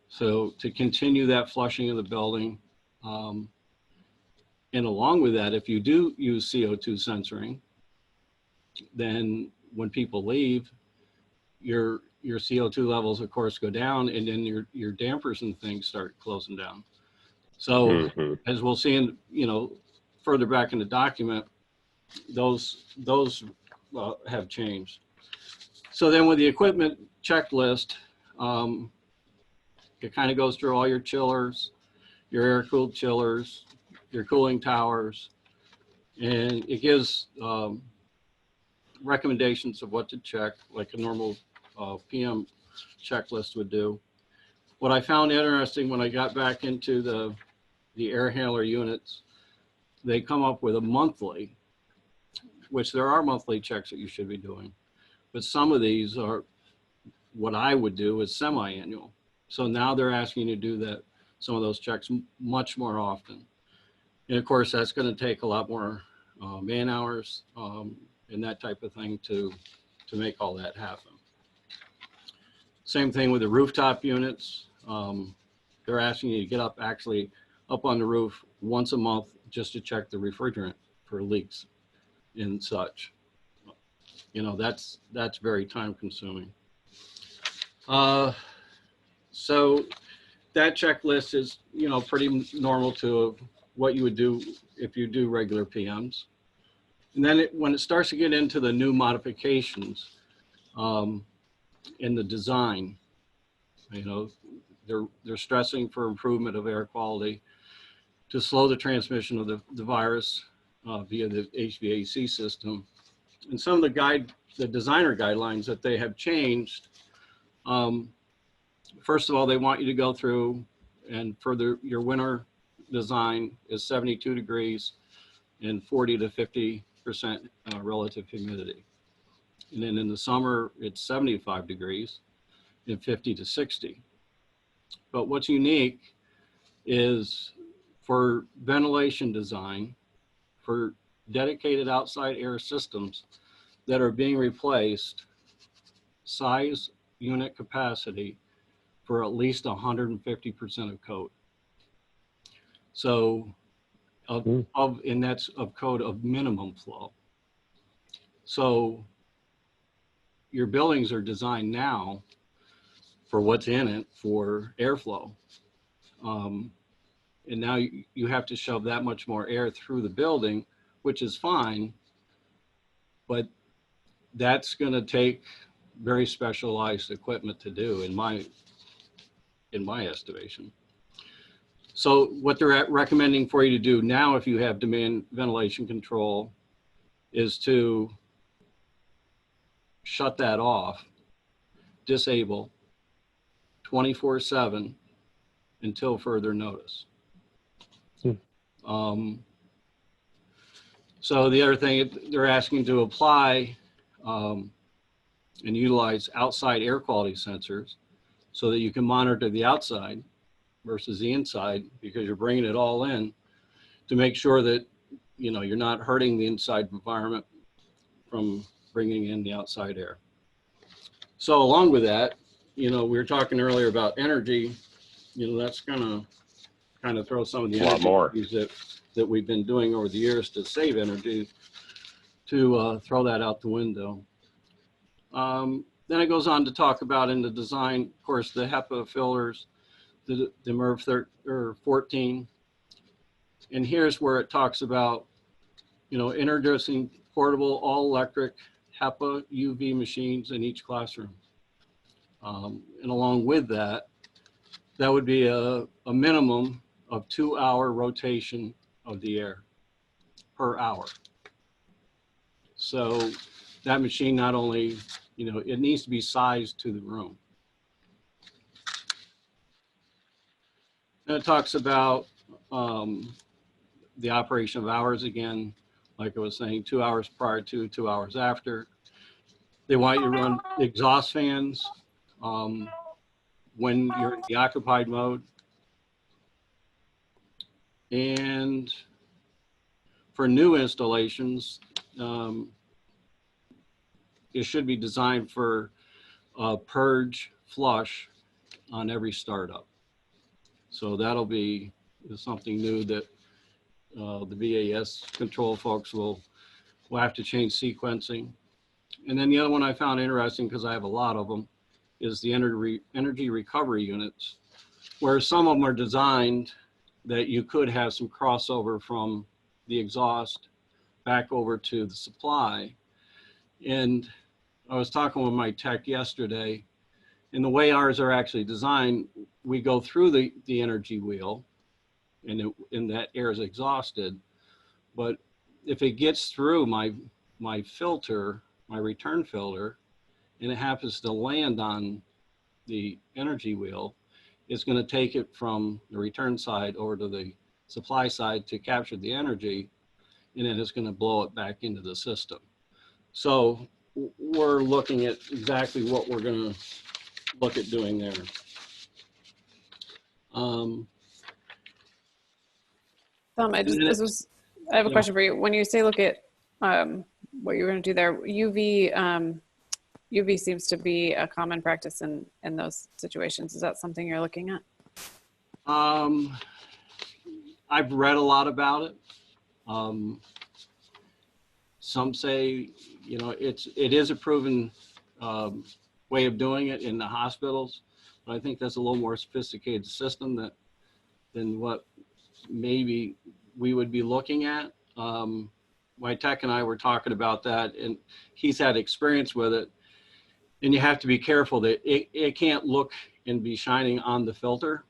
So to continue that flushing of the building, and along with that, if you do use CO2 censoring, then when people leave, your CO2 levels, of course, go down, and then your dampers and things start closing down. So as we'll see in, further back in the document, those have changed. So then with the equipment checklist, it kind of goes through all your chillers, your air-cooled chillers, your cooling towers, and it gives recommendations of what to check, like a normal PM checklist would do. What I found interesting when I got back into the air handler units, they come up with a monthly, which there are monthly checks that you should be doing, but some of these are what I would do is semi-annual. So now they're asking you to do that, some of those checks much more often. And of course, that's going to take a lot more man hours and that type of thing to make all that happen. Same thing with the rooftop units. They're asking you to get up on the roof once a month just to check the refrigerant for leaks and such. That's very time consuming. So that checklist is, pretty normal to what you would do if you do regular PMs. And then when it starts to get into the new modifications in the design, they're stressing for improvement of air quality to slow the transmission of the virus via the HVAC system. And some of the designer guidelines that they have changed, first of all, they want you to go through and for your winter design is 72 degrees and 40 to 50% relative humidity. And then in the summer, it's 75 degrees and 50 to 60. But what's unique is for ventilation design, for dedicated outside air systems that are being replaced, size unit capacity for at least 150% of code. So and that's of code of minimum flow. So your buildings are designed now for what's in it for airflow. And now you have to shove that much more air through the building, which is fine, but that's going to take very specialized equipment to do in my estimation. So what they're recommending for you to do now, if you have demand ventilation control, is to shut that off, disable 24/7 until further notice. So the other thing they're asking to apply and utilize outside air quality sensors so that you can monitor the outside versus the inside, because you're bringing it all in to make sure that you're not hurting the inside environment from bringing in the outside air. So along with that, we were talking earlier about energy. That's gonna kind of throw some of the energy that we've been doing over the years to save energy to throw that out the window. Then it goes on to talk about in the design, of course, the HEPA filters, the MERV 14. And here's where it talks about, introducing portable all-electric HEPA UV machines in each classroom. And along with that, that would be a minimum of 2-hour rotation of the air per hour. So that machine not only, it needs to be sized to the room. And it talks about the operation of hours again, like I was saying, 2 hours prior to, 2 hours after. They want you to run exhaust fans when you're in the occupied mode. And for new installations, it should be designed for purge flush on every startup. So that'll be something new that the VAS control folks will have to change sequencing. And then the other one I found interesting, because I have a lot of them, is the energy recovery units, where some of them are designed that you could have some crossover from the exhaust back over to the supply. And I was talking with my tech yesterday, and the way ours are actually designed, we go through the energy wheel, and that air is exhausted. But if it gets through my filter, my return filter, and it happens to land on the energy wheel, it's going to take it from the return side over to the supply side to capture the energy, and then it's going to blow it back into the system. So we're looking at exactly what we're going to look at doing there. Tom, I have a Yeah. question for you. When you say look at what you're going to do there, UV seems to be a common practice in those situations. Is that something you're looking at? I've read a lot about it. Some say, you know, it is a proven way of doing it in the hospitals, but I think that's a little more sophisticated system than what maybe we would be looking at. My tech and I were talking about that, and he's had experience with it. And you have to be careful that it can't look and be shining on the filter,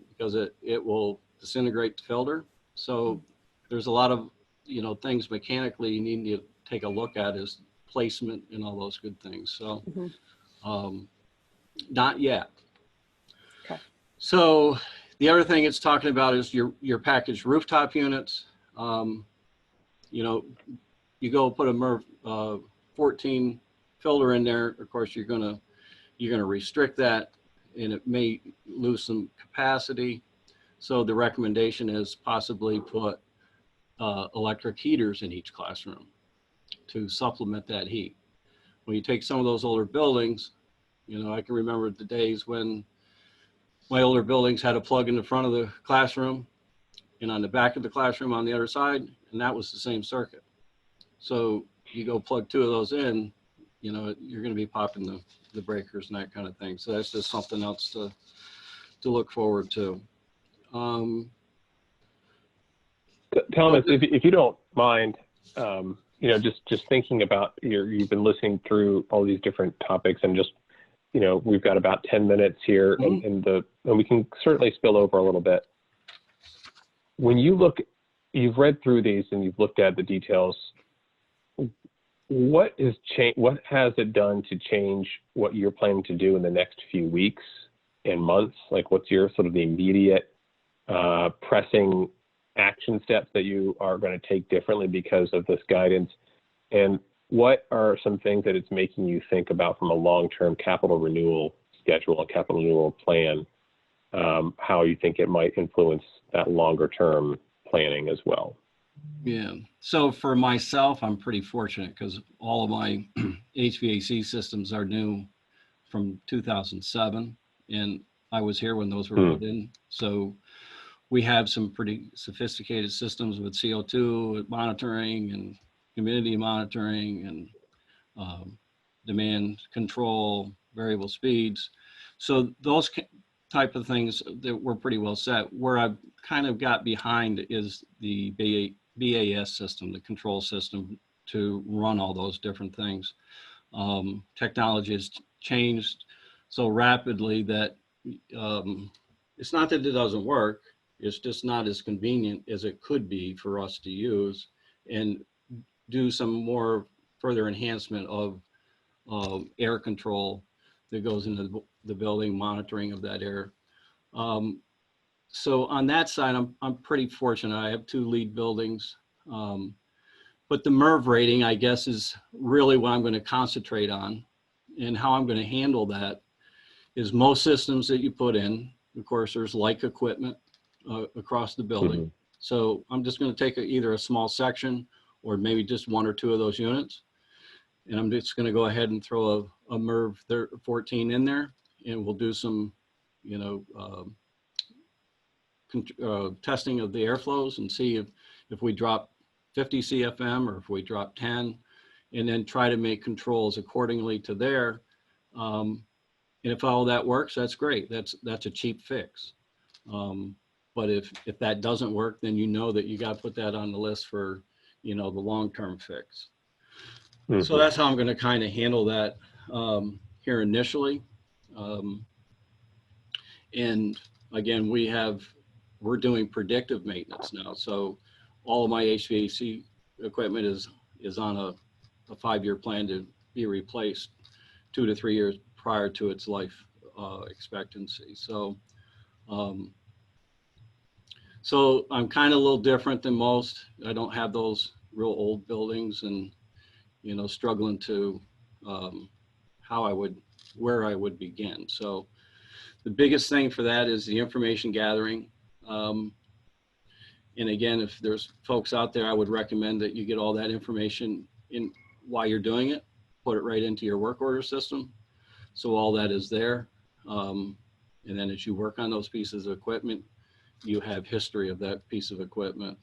because it will disintegrate the filter. So there's a lot of, you know, things mechanically you need to take a look at, is placement and all those good things. So not yet. Okay. So the other thing it's talking about is your packaged rooftop units. You know, you go put a MERV 14 filter in there, of course you're gonna restrict that, and it may lose some capacity. So the recommendation is possibly put electric heaters in each classroom to supplement that heat. When you take some of those older buildings, you know, I can remember the days when my older buildings had a plug in the front of the classroom and on the back of the classroom on the other side, and that was the same circuit. So you go plug two of those in, you know, you're going to be popping the breakers and that kind of thing. So that's just something else to look forward to. Thomas, if you don't mind, you know, just thinking about you've been listening through all these different topics, and just, you know, we've got about 10 minutes here, and we can certainly spill over a little bit. When you've read through these and you've looked at the details, what has it done to change what you're planning to do in the next few weeks and months? Like, what's your sort of the immediate pressing action steps that you are going to take differently because of this guidance? And what are some things that it's making you think about from a long-term capital renewal schedule, a capital renewal plan, how you think it might influence that longer-term planning as well? Yeah. So for myself, I'm pretty fortunate because all of my HVAC systems are new from 2007, and I was here when those were put in. So we have some pretty sophisticated systems with CO2 monitoring and humidity monitoring and demand control, variable speeds. So those type of things that were pretty well set. Where I've kind of got behind is the BAS system, the control system to run all those different things. Technology has changed so rapidly that it's not that it doesn't work, it's just not as convenient as it could be for us to use and do some more further enhancement of air control that goes into the building, monitoring of that air. So on that side, I'm pretty fortunate. I have 2 lead buildings, but the MERV rating, I guess, is really what I'm going to concentrate on. And how I'm going to handle that is most systems that you put in, of course, there's like equipment across the building. So I'm just going to take either a small section or maybe just one or two of those units. And I'm just going to go ahead and throw a MERV 14 in there, and we'll do some, testing of the airflows and see if we drop 50 CFM or if we drop 10, and then try to make controls accordingly to there. And if all that works, that's great. That's a cheap fix. But if that doesn't work, then you know that you got to put that on the list for, the long-term fix. Mm-hmm. So that's how I'm going to kind of handle that here initially. And again, we're doing predictive maintenance now. So all of my HVAC equipment is on a 5-year plan to be replaced 2 to 3 years prior to its life expectancy. So I'm kind of a little different than most. I don't have those real old buildings and, struggling to where I would begin. So the biggest thing for that is the information gathering. And again, if there's folks out there, I would recommend that you get all that information in while you're doing it, put it right into your work order system. So all that is there. And then as you work on those pieces of equipment, you have history of that piece of equipment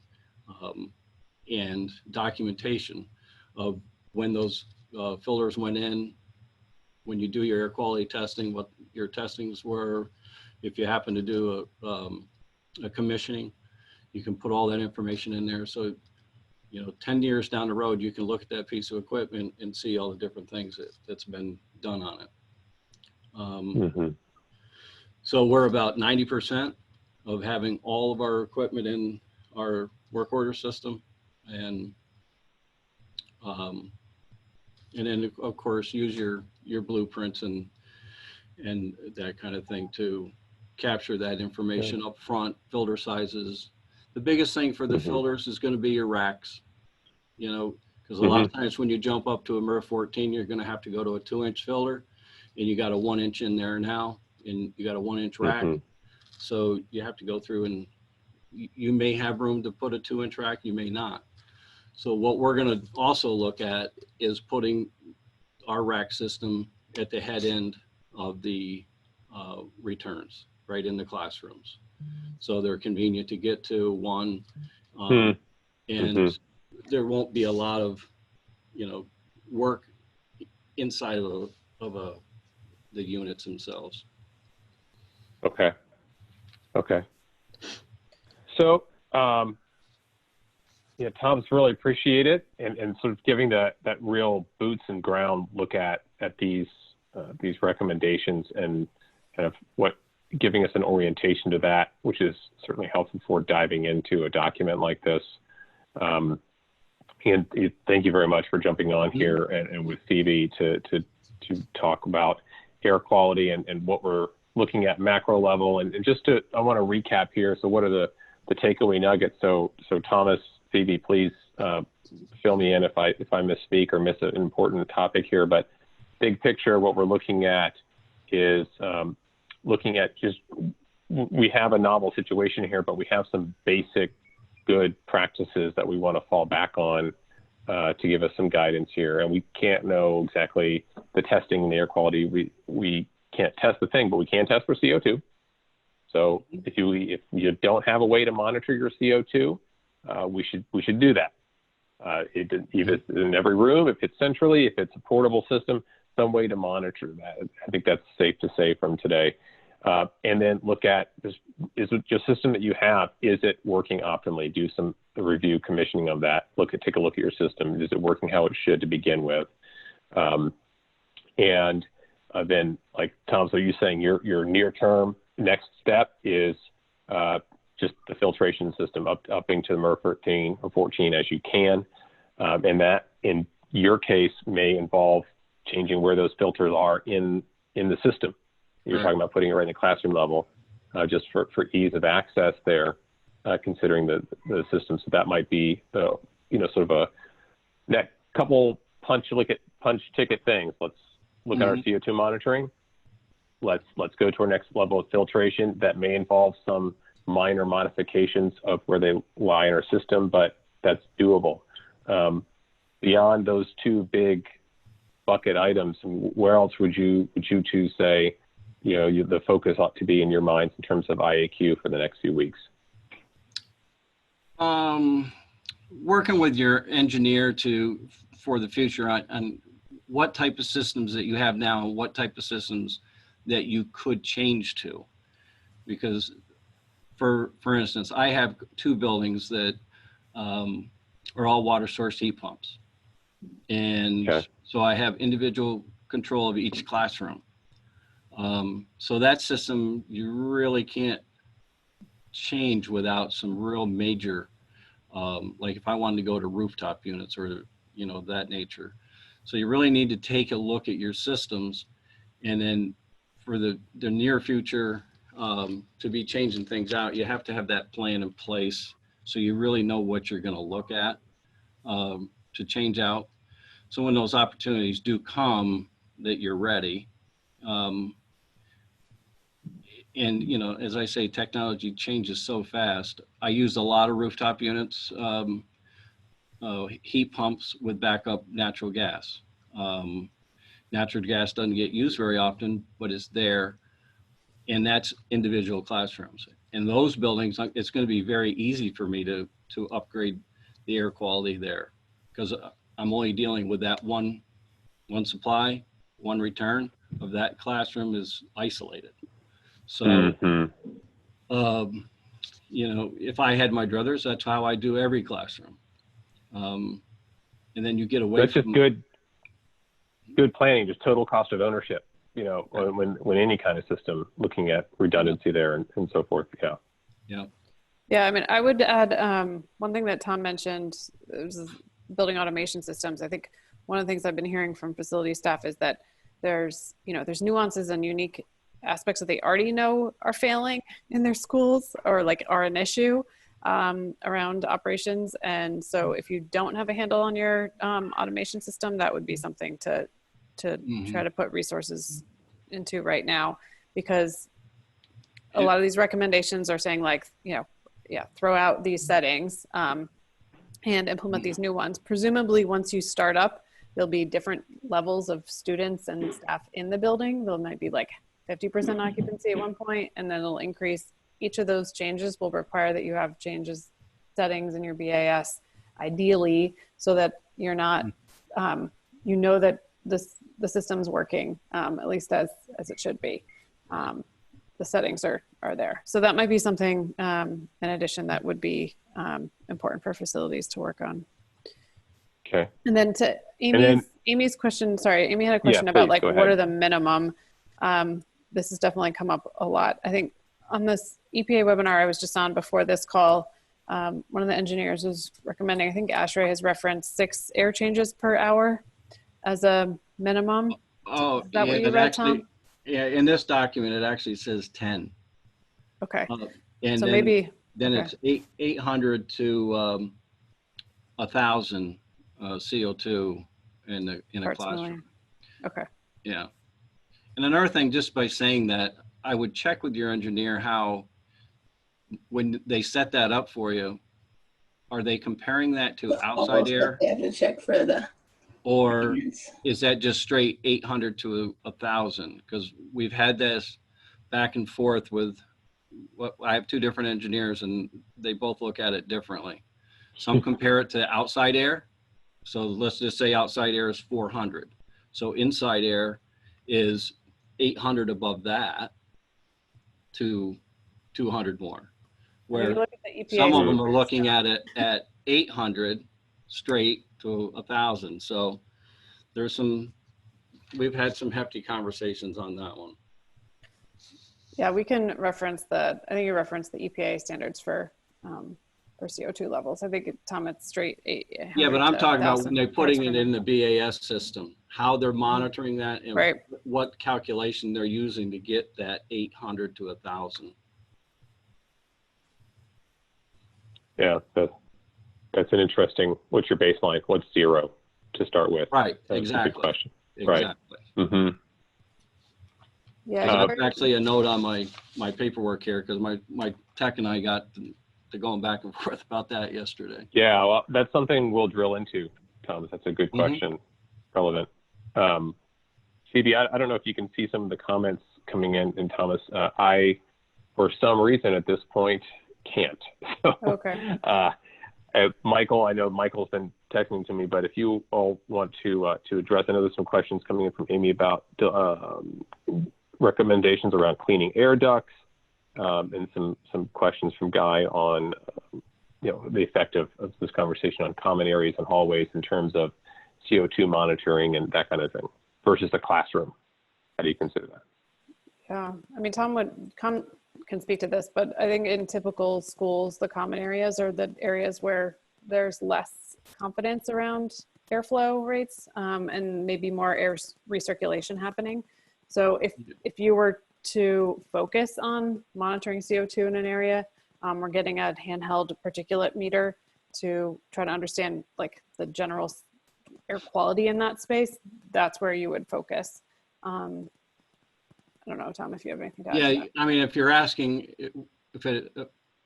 and documentation of when those filters went in, when you do your air quality testing, what your testings were. If you happen to do a commissioning, you can put all that information in there. So, 10 years down the road, you can look at that piece of equipment and see all the different things that's been done on it. So we're about 90% of having all of our equipment in our work order system. And then of course use your blueprints and that kind of thing to capture that information up front, filter sizes. The biggest thing for the filters is going to be your racks, because a lot of times when you jump up to a MERV 14, you're going to have to go to a 2-inch filter, and you got a 1-inch in there now, and you got a 1-inch rack. So you have to go through, and you may have room to put a 2-inch rack, you may not. So what we're going to also look at is putting our rack system at the head end of the returns, right in the classrooms. So they're convenient to get to, one, and there won't be a lot of, work inside of the units themselves. Okay. So, Tom's really appreciate it, and sort of giving that real boots and ground look at these recommendations and kind of giving us an orientation to that, which is certainly helpful for diving into a document like this. And thank you very much for jumping on here and with Phoebe to talk about air quality and what we're looking at macro level. And I want to recap here. So what are the takeaway nuggets? So Thomas, Phoebe, please fill me in if I misspeak or miss an important topic here. But big picture, what we're looking at is looking at we have a novel situation here, but we have some basic good practices that we want to fall back on to give us some guidance here. And we can't know exactly the testing and the air quality. We can't test the thing, but we can test for CO2. So if you don't have a way to monitor your CO2, we should do that. If it's in every room, if it's centrally, if it's a portable system, some way to monitor that. I think that's safe to say from today. And then look at this, is it your system that you have, is it working optimally? Do some review commissioning of that. Take a look at your system. Is it working how it should to begin with? And then, like Tom, so you're saying your near term next step is just the filtration system upping to the MERV 13 or 14 as you can. And that in your case may involve changing where those filters are in the system. You're talking about putting it right in the classroom level, just for ease of access there, considering the system. So that might be, sort of a next couple punch ticket things. Let's look at our CO2 monitoring. Let's go to our next level of filtration that may involve some minor modifications of where they lie in our system, but that's doable. Beyond those two big bucket items, where else would you two say, the focus ought to be in your minds in terms of IAQ for the next few weeks? Working with your engineer for the future on what type of systems that you have now and what type of systems that you could change to. Because for instance, I have two buildings that are all water source heat pumps. And Okay. so I have individual control of each classroom. So that system, you really can't change without some real major, like if I wanted to go to rooftop units or, that nature. So you really need to take a look at your systems, and then for the near future, to be changing things out, you have to have that plan in place so you really know what you're going to look at to change out. So when those opportunities do come, that you're ready. And, as I say, technology changes so fast. I used a lot of rooftop units, heat pumps with backup natural gas. Natural gas doesn't get used very often, but it's there. And that's individual classrooms. In those buildings, it's going to be very easy for me to upgrade the air quality there, because I'm only dealing with that one supply, one return of that classroom is isolated. So, if I had my druthers, that's how I do every classroom. And then you get away That's from— just good planning, just total cost of ownership, when any kind of system, looking at redundancy there and so forth. Yeah. Yeah. Yeah, I mean, I would add one thing that Tom mentioned, was building automation systems. I think one of the things I've been hearing from facility staff is that there's nuances and unique aspects that they already know are failing in their schools or are an issue around operations. And so if you don't have a handle on your automation system, that would be something to try to put resources into right now, because a lot of these recommendations are saying throw out these settings and implement these new ones. Presumably once you start up, there'll be different levels of students and staff in the building. There might be 50% occupancy at one point, and then it'll increase. Each of those changes will require that you have settings in your BAS, ideally, so that you're not, that the system's working, at least as it should be. The settings are there. So that might be something, in addition, that would be important for facilities to work on. Okay. And then to Amy's question, sorry, Amy had a question about what are the minimum. This has definitely come up a lot. I think on this EPA webinar I was just on before this call, one of the engineers was recommending, I think ASHRAE has referenced 6 air changes per hour as a minimum. Oh, is that what you read, Tom? Yeah, in this document, it actually says 10. Okay. And so then, maybe it's 800 to 1,000 CO2 in a classroom. Okay. Yeah. And another thing, just by saying that, I would check with your engineer how, when they set that up for you, are they comparing that to outside air? They have to check further. Or is that just straight 800 to 1,000? Because we've had this back and forth with I have 2 different engineers, and they both look at it differently. Some compare it to outside air. So let's just say outside air is 400. So inside air is 800 above that to 200 more. Where some of them are looking at it at 800 straight to 1,000. So we've had some hefty conversations on that one. Yeah, we can reference I think you referenced the EPA standards for CO2 levels. I think, Tom, it's straight 800. Yeah, but I'm talking about when they're putting it in the BAS system, how they're monitoring that and what calculation they're using to get that 800 to 1,000. Yeah, that's an interesting, what's your baseline? What's 0 to start with? Right, That's exactly. a good question. Exactly. Right. Yeah, I you have heard- actually a note on my paperwork here because my tech and I got to going back and forth about that yesterday. Yeah, well, that's something we'll drill into, Thomas. That's a good Mhm. question. Relevant. Phoebe, I don't know if you can see some of the comments coming in, and Thomas, I, for some reason at this point, can't. So, Okay. Michael, I know Michael's been texting to me, but if you all want to address, I know there's some questions coming in from Amy about recommendations around cleaning air ducts, and some questions from Guy on the effect of this conversation on common areas and hallways in terms of CO2 monitoring and that kind of thing versus the classroom. How do you consider that? Yeah, I mean, Tom can speak to this, but I think in typical schools, the common areas are the areas where there's less confidence around airflow rates, and maybe more air recirculation happening. So if you were to focus on monitoring CO2 in an area, we're getting a handheld particulate meter to try to understand like the general air quality in that space. That's where you would focus. I don't know, Tom, if you have anything to add to Yeah, that. I mean, if you're asking,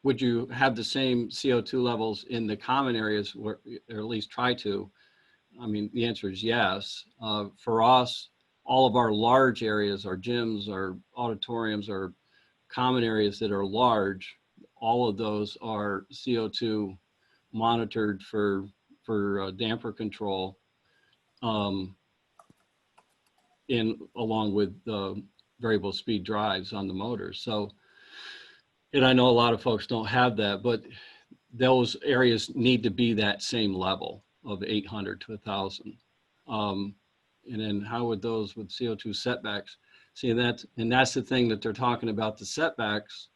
would you have the same CO2 levels in the common areas, or at least try to? I mean, the answer is yes. For us, all of our large areas, our gyms, our auditoriums, our common areas that are large, all of those are CO2 monitored for damper control, along with variable speed drives on the motors. So, and I know a lot of folks don't have that, but those areas need to be that same level of 800 to 1,000. And then how would those with CO2 setbacks? See, that's the thing that they're talking about, the setbacks.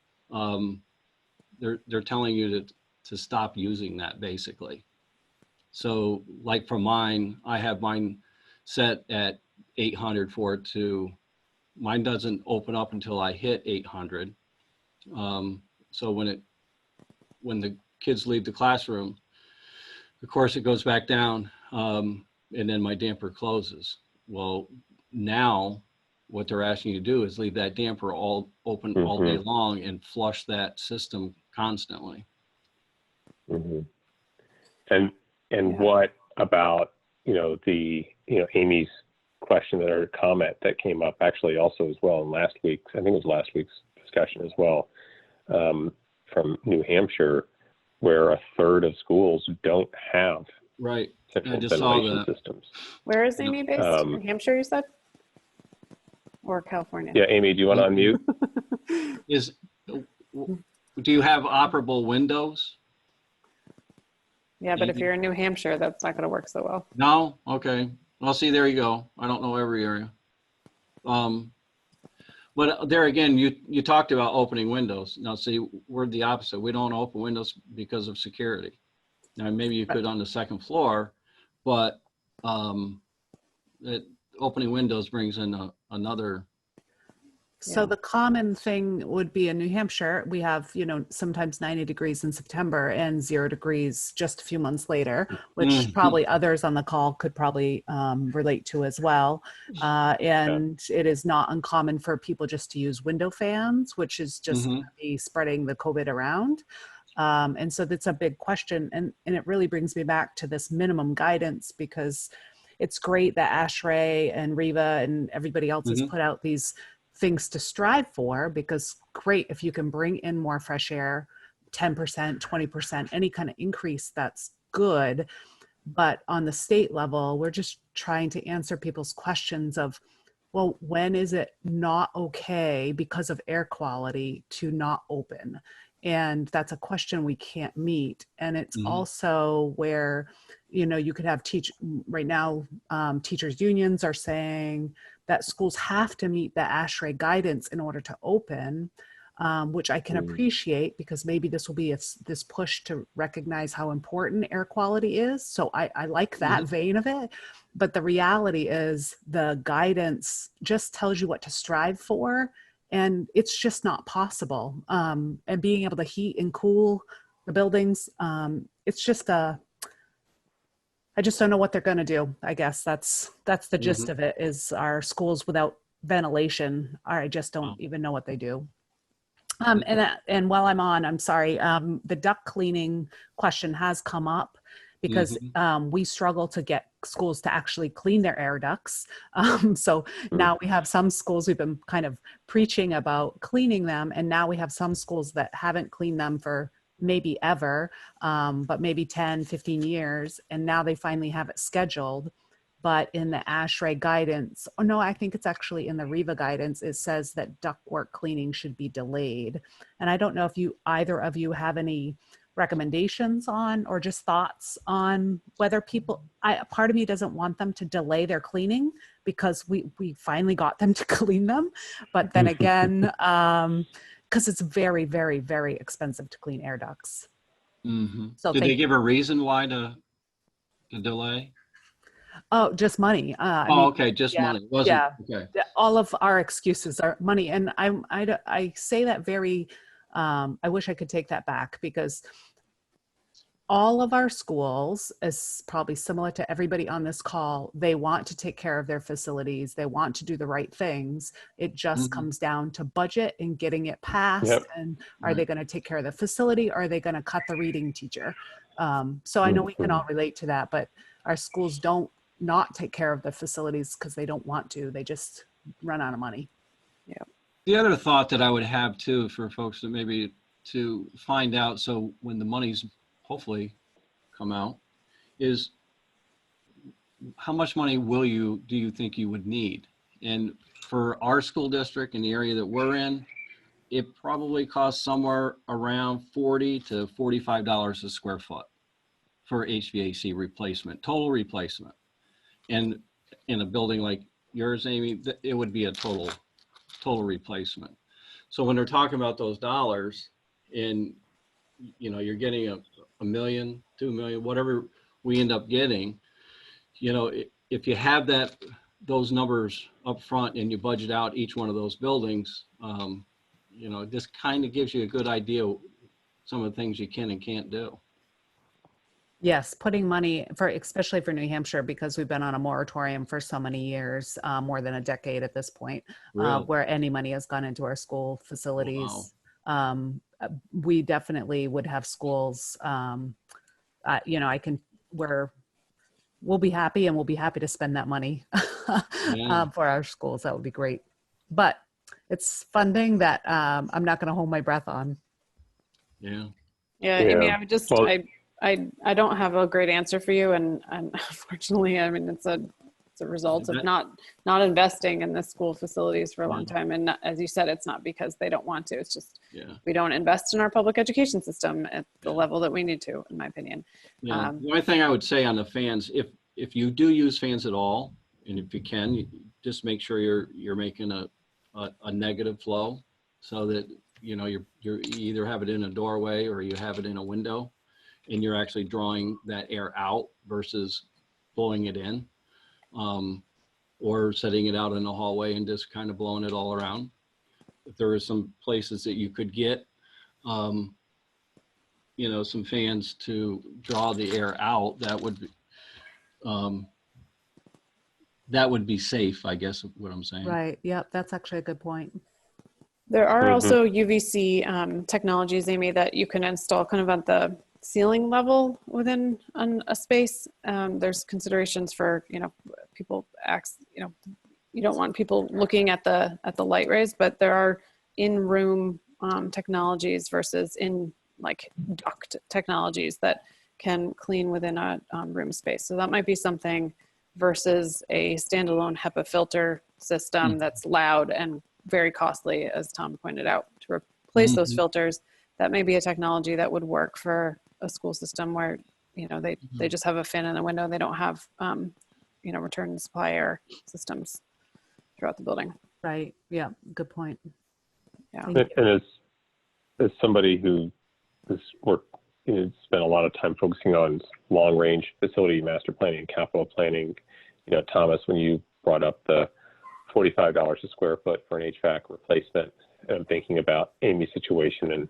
They're telling you to stop using that basically. So like for mine, I have mine set at 800 for it to, mine doesn't open up until I hit 800. So when the kids leave the classroom, of course it goes back down, and then my damper closes. Well, now what they're asking you to do is leave that damper all open all day long and flush that system constantly. Mm-hmm. And what about Amy's question or comment that came up actually also as well in last week's, I think it was last week's discussion as well, from New Hampshire, where a third of schools don't have Right. central I just saw ventilation that. systems. Where is Amy based? New Hampshire, you said? Or California? Yeah, Amy, do you want to unmute? Do you have operable windows? Yeah, but if you're in New Hampshire, that's not going to work so well. No? Okay. Well, see, there you go. I don't know every area. But there again, you talked about opening windows. Now, see, we're the opposite. We don't open windows because of security. Now, maybe you could on the second floor, but opening windows brings in another. So Yeah. the common thing would be in New Hampshire, we have, sometimes 90 degrees in September and 0 degrees just a few months later, which probably others on the call could probably relate to as well. And it is not uncommon for people just to use window fans, which is just gonna be spreading the COVID around. And so that's a big question. And it really brings me back to this minimum guidance, because it's great that ASHRAE and REVA and everybody else has put out these things to strive for, because great if you can bring in more fresh air, 10%, 20%, any kind of increase, that's good. But on the state level, we're just trying to answer people's questions of, well, when is it not okay because of air quality to not open? And that's a question we can't meet. And it's also where, you could have right now, teachers unions are saying that schools have to meet the ASHRAE guidance in order to open, which I can appreciate, because maybe this will be this push to recognize how important air quality is. So I like that vein of it. But the reality is the guidance just tells you what to strive for, and it's just not possible. And being able to heat and cool the buildings, it's just I just don't know what they're going to do. I guess that's the gist of it, is our schools without ventilation. I just don't even know what they do. And while I'm on, I'm sorry, the duct cleaning question has come up because we struggle to get schools to actually clean their air ducts. So now we have some schools, we've been kind of preaching about cleaning them, and now we have some schools that haven't cleaned them for maybe ever, but maybe 10, 15 years, and now they finally have it scheduled. But in the ASHRAE guidance, oh no, I think it's actually in the REVA guidance, it says that ductwork cleaning should be delayed. And I don't know if either of you have any recommendations on, or just thoughts on whether part of me doesn't want them to delay their cleaning because we finally got them to clean them. But then again, because it's very, very, very expensive to clean air ducts. So did they give a reason why to delay? Oh, just money. Okay, just money. Okay. All of our excuses are money, and I say that very. I wish I could take that back, because all of our schools, is probably similar to everybody on this call, they want to take care of their facilities. They want to do the right things. It just comes down to budget and getting it passed. And are they going to take care of the facility? Or are they going to cut the reading teacher? So I know we can all relate to that, but our schools don't not take care of the facilities because they don't want to. They just run out of money. Yeah. The other thought that I would have too for folks that maybe to find out, so when the monies hopefully come out, is how much money do you think you would need? And for our school district in the area that we're in, it probably costs somewhere around $40 to $45 a square foot for HVAC replacement, total replacement. And in a building like yours, Amy, it would be a total replacement. So when they're talking about those dollars, and you're getting a million, 2 million, whatever we end up getting, if you have those numbers up front and you budget out each one of those buildings, this kind of gives you a good idea of some of the things you can and can't do. Yes, putting money especially for New Hampshire, because we've been on a moratorium for so many years, more than a decade at this point, Really? where any money has gone into our school facilities. Wow. We definitely would have schools, we'll be happy, and we'll be happy to spend that money for our schools. That would be great. But it's funding that I'm not going to hold my breath on. Yeah, Amy, I would just, I don't have a great answer for you, and unfortunately, I mean, it's a result of not investing in the school facilities for a long time. And as you said, it's not because they don't want to. It's just we don't invest in our public education system at the level that we need to, in my opinion. The only thing I would say on the fans, if you do use fans at all, and if you can, you just make sure you're making a negative flow, so that you either have it in a doorway or you have it in a window, and you're actually drawing that air out versus blowing it in, or setting it out in the hallway and just kind of blowing it all around. If there are some places that you could get, some fans to draw the air out, that would be safe, I guess, what I'm saying. Right. Yep. That's actually a good point. There are also UVC technologies, Amy, that you can install kind of at the ceiling level within a space. There's considerations for, people you don't want people looking at the light rays, but there are in-room technologies versus in like duct technologies that can clean within a room space. So that might be something versus a standalone HEPA filter system that's loud and very costly, as Tom pointed out. To replace those filters, that may be a technology that would work for a school system where they just have a fan in the window. They don't have return and supply air systems throughout the building. Right. Yeah. Good point. Yeah. And as somebody who has spent a lot of time focusing on long range facility master planning and capital planning, Thomas, when you brought up the $45 a square foot for an HVAC replacement, I'm thinking about Amy's situation and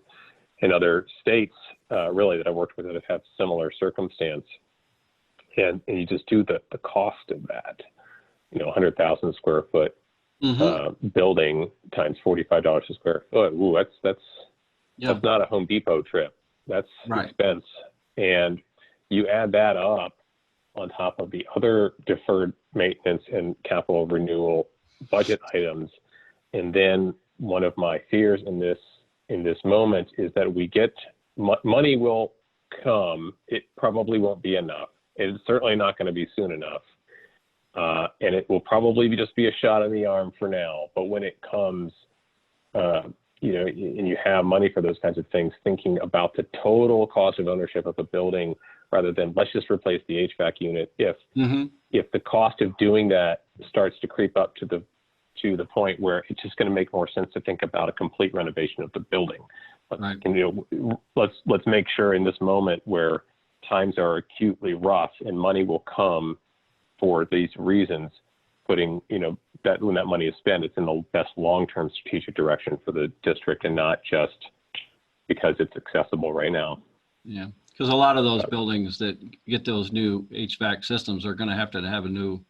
in other states, really, that I worked with that have had similar circumstance. And you just do the cost of that, 100,000 square foot building times $45 a square foot. Ooh, that's not a Home Depot trip. That's expense. And you add that up on top of the other deferred maintenance and capital renewal budget items. And then one of my fears in this moment is that we get money will come. It probably won't be enough. It's certainly not going to be soon enough. And it will probably just be a shot in the arm for now. But when it comes, and you have money for those kinds of things, thinking about the total cost of ownership of a building rather than let's just replace the HVAC unit. If the cost of doing that starts to creep up to the point where it's just going to make more sense to think about a complete renovation of the building. Let's make sure in this moment where times are acutely rough and money will come for these reasons, putting, that when that money is spent, it's in the best long-term strategic direction for the district and not just because it's accessible right now. Yeah, because a lot of those buildings that get those new HVAC systems are going to have a new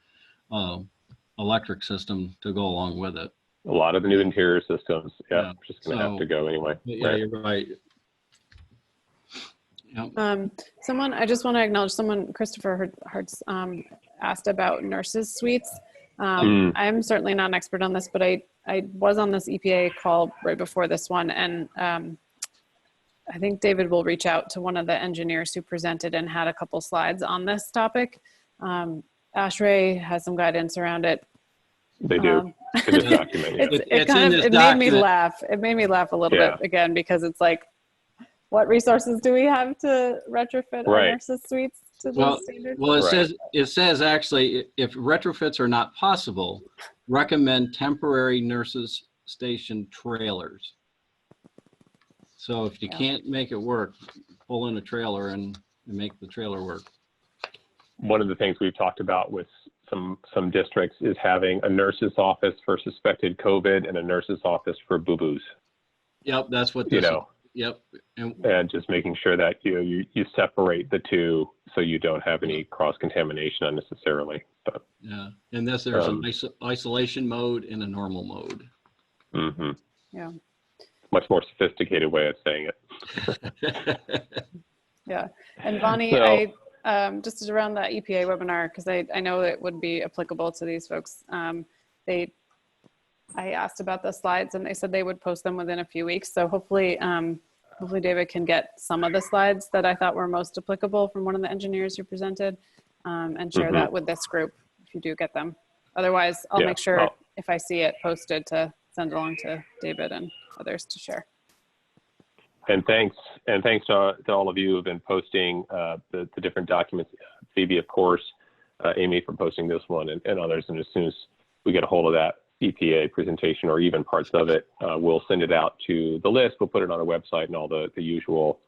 electric system to go along with it. A lot of the new interior systems, just going to have to go anyway. Yeah, right. You're right. Yep. I just want to acknowledge Christopher Hartz asked about nurses' suites. I'm certainly not an expert on this, but I was on this EPA call right before this one, and I think David will reach out to one of the engineers who presented and had a couple slides on this topic. ASHRAE has some guidance around it. They do. In this document. It made me laugh. It made me laugh a little bit again, because it's like, what resources do we have to retrofit our nurses' suites to those standards? Well, it says actually, if retrofits are not possible, recommend temporary nurses station trailers. So if you can't make it work, pull in a trailer and make the trailer work. One of the things we've talked about with some districts is having a nurse's office for suspected COVID and a nurse's office for boo-boos. Yep, that's what this is. Yep. And just making sure that you separate the two so you don't have any cross-contamination unnecessarily. But, and there's an isolation mode and a normal mode. Mm-hmm. Yeah. Much more sophisticated way of saying it. Yeah. And Bonnie, just around that EPA webinar, because I know it would be applicable to these folks. I asked about the slides and they said they would post them within a few weeks. So hopefully David can get some of the slides that I thought were most applicable from one of the engineers who presented and share that with this group if you do get them. Otherwise, I'll make sure if I see it posted to send along to David and others to share. And thanks to all of you who have been posting the different documents. Phoebe, of course, Amy for posting this one and others. And as soon as we get a hold of that EPA presentation or even parts of it, we'll send it out to the list. We'll put it on our website and all the usual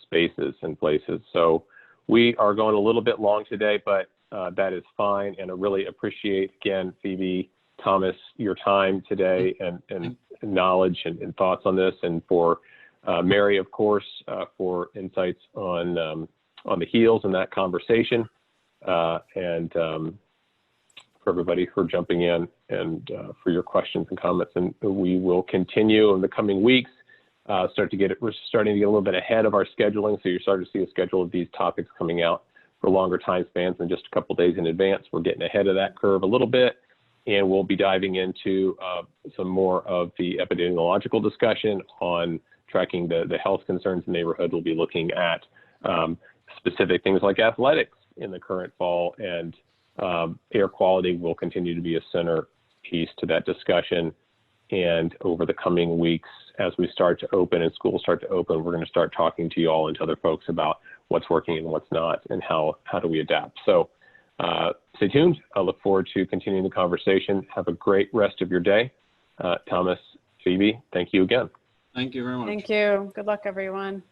spaces and places. So we are going a little bit long today, but that is fine. And I really appreciate, again, Phoebe, Thomas, your time today and knowledge and thoughts on this, and for Mary, of course, for insights on the heels in that conversation, and for everybody for jumping in and for your questions and comments. And we will continue in the coming weeks. We're starting to get a little bit ahead of our scheduling, so you're starting to see a schedule of these topics coming out for longer time spans than just a couple days in advance. We're getting ahead of that curve a little bit, and we'll be diving into some more of the epidemiological discussion on tracking the health concerns in the neighborhood. We'll be looking at specific things like athletics in the current fall, and air quality will continue to be a centerpiece to that discussion. And over the coming weeks, as we start to open and schools start to open, we're going to start talking to you all and to other folks about what's working and what's not, and how do we adapt. So stay tuned. I look forward to continuing the conversation. Have a great rest of your day. Thomas, Phoebe, thank you again. Thank you very much. Thank you. Good luck, everyone.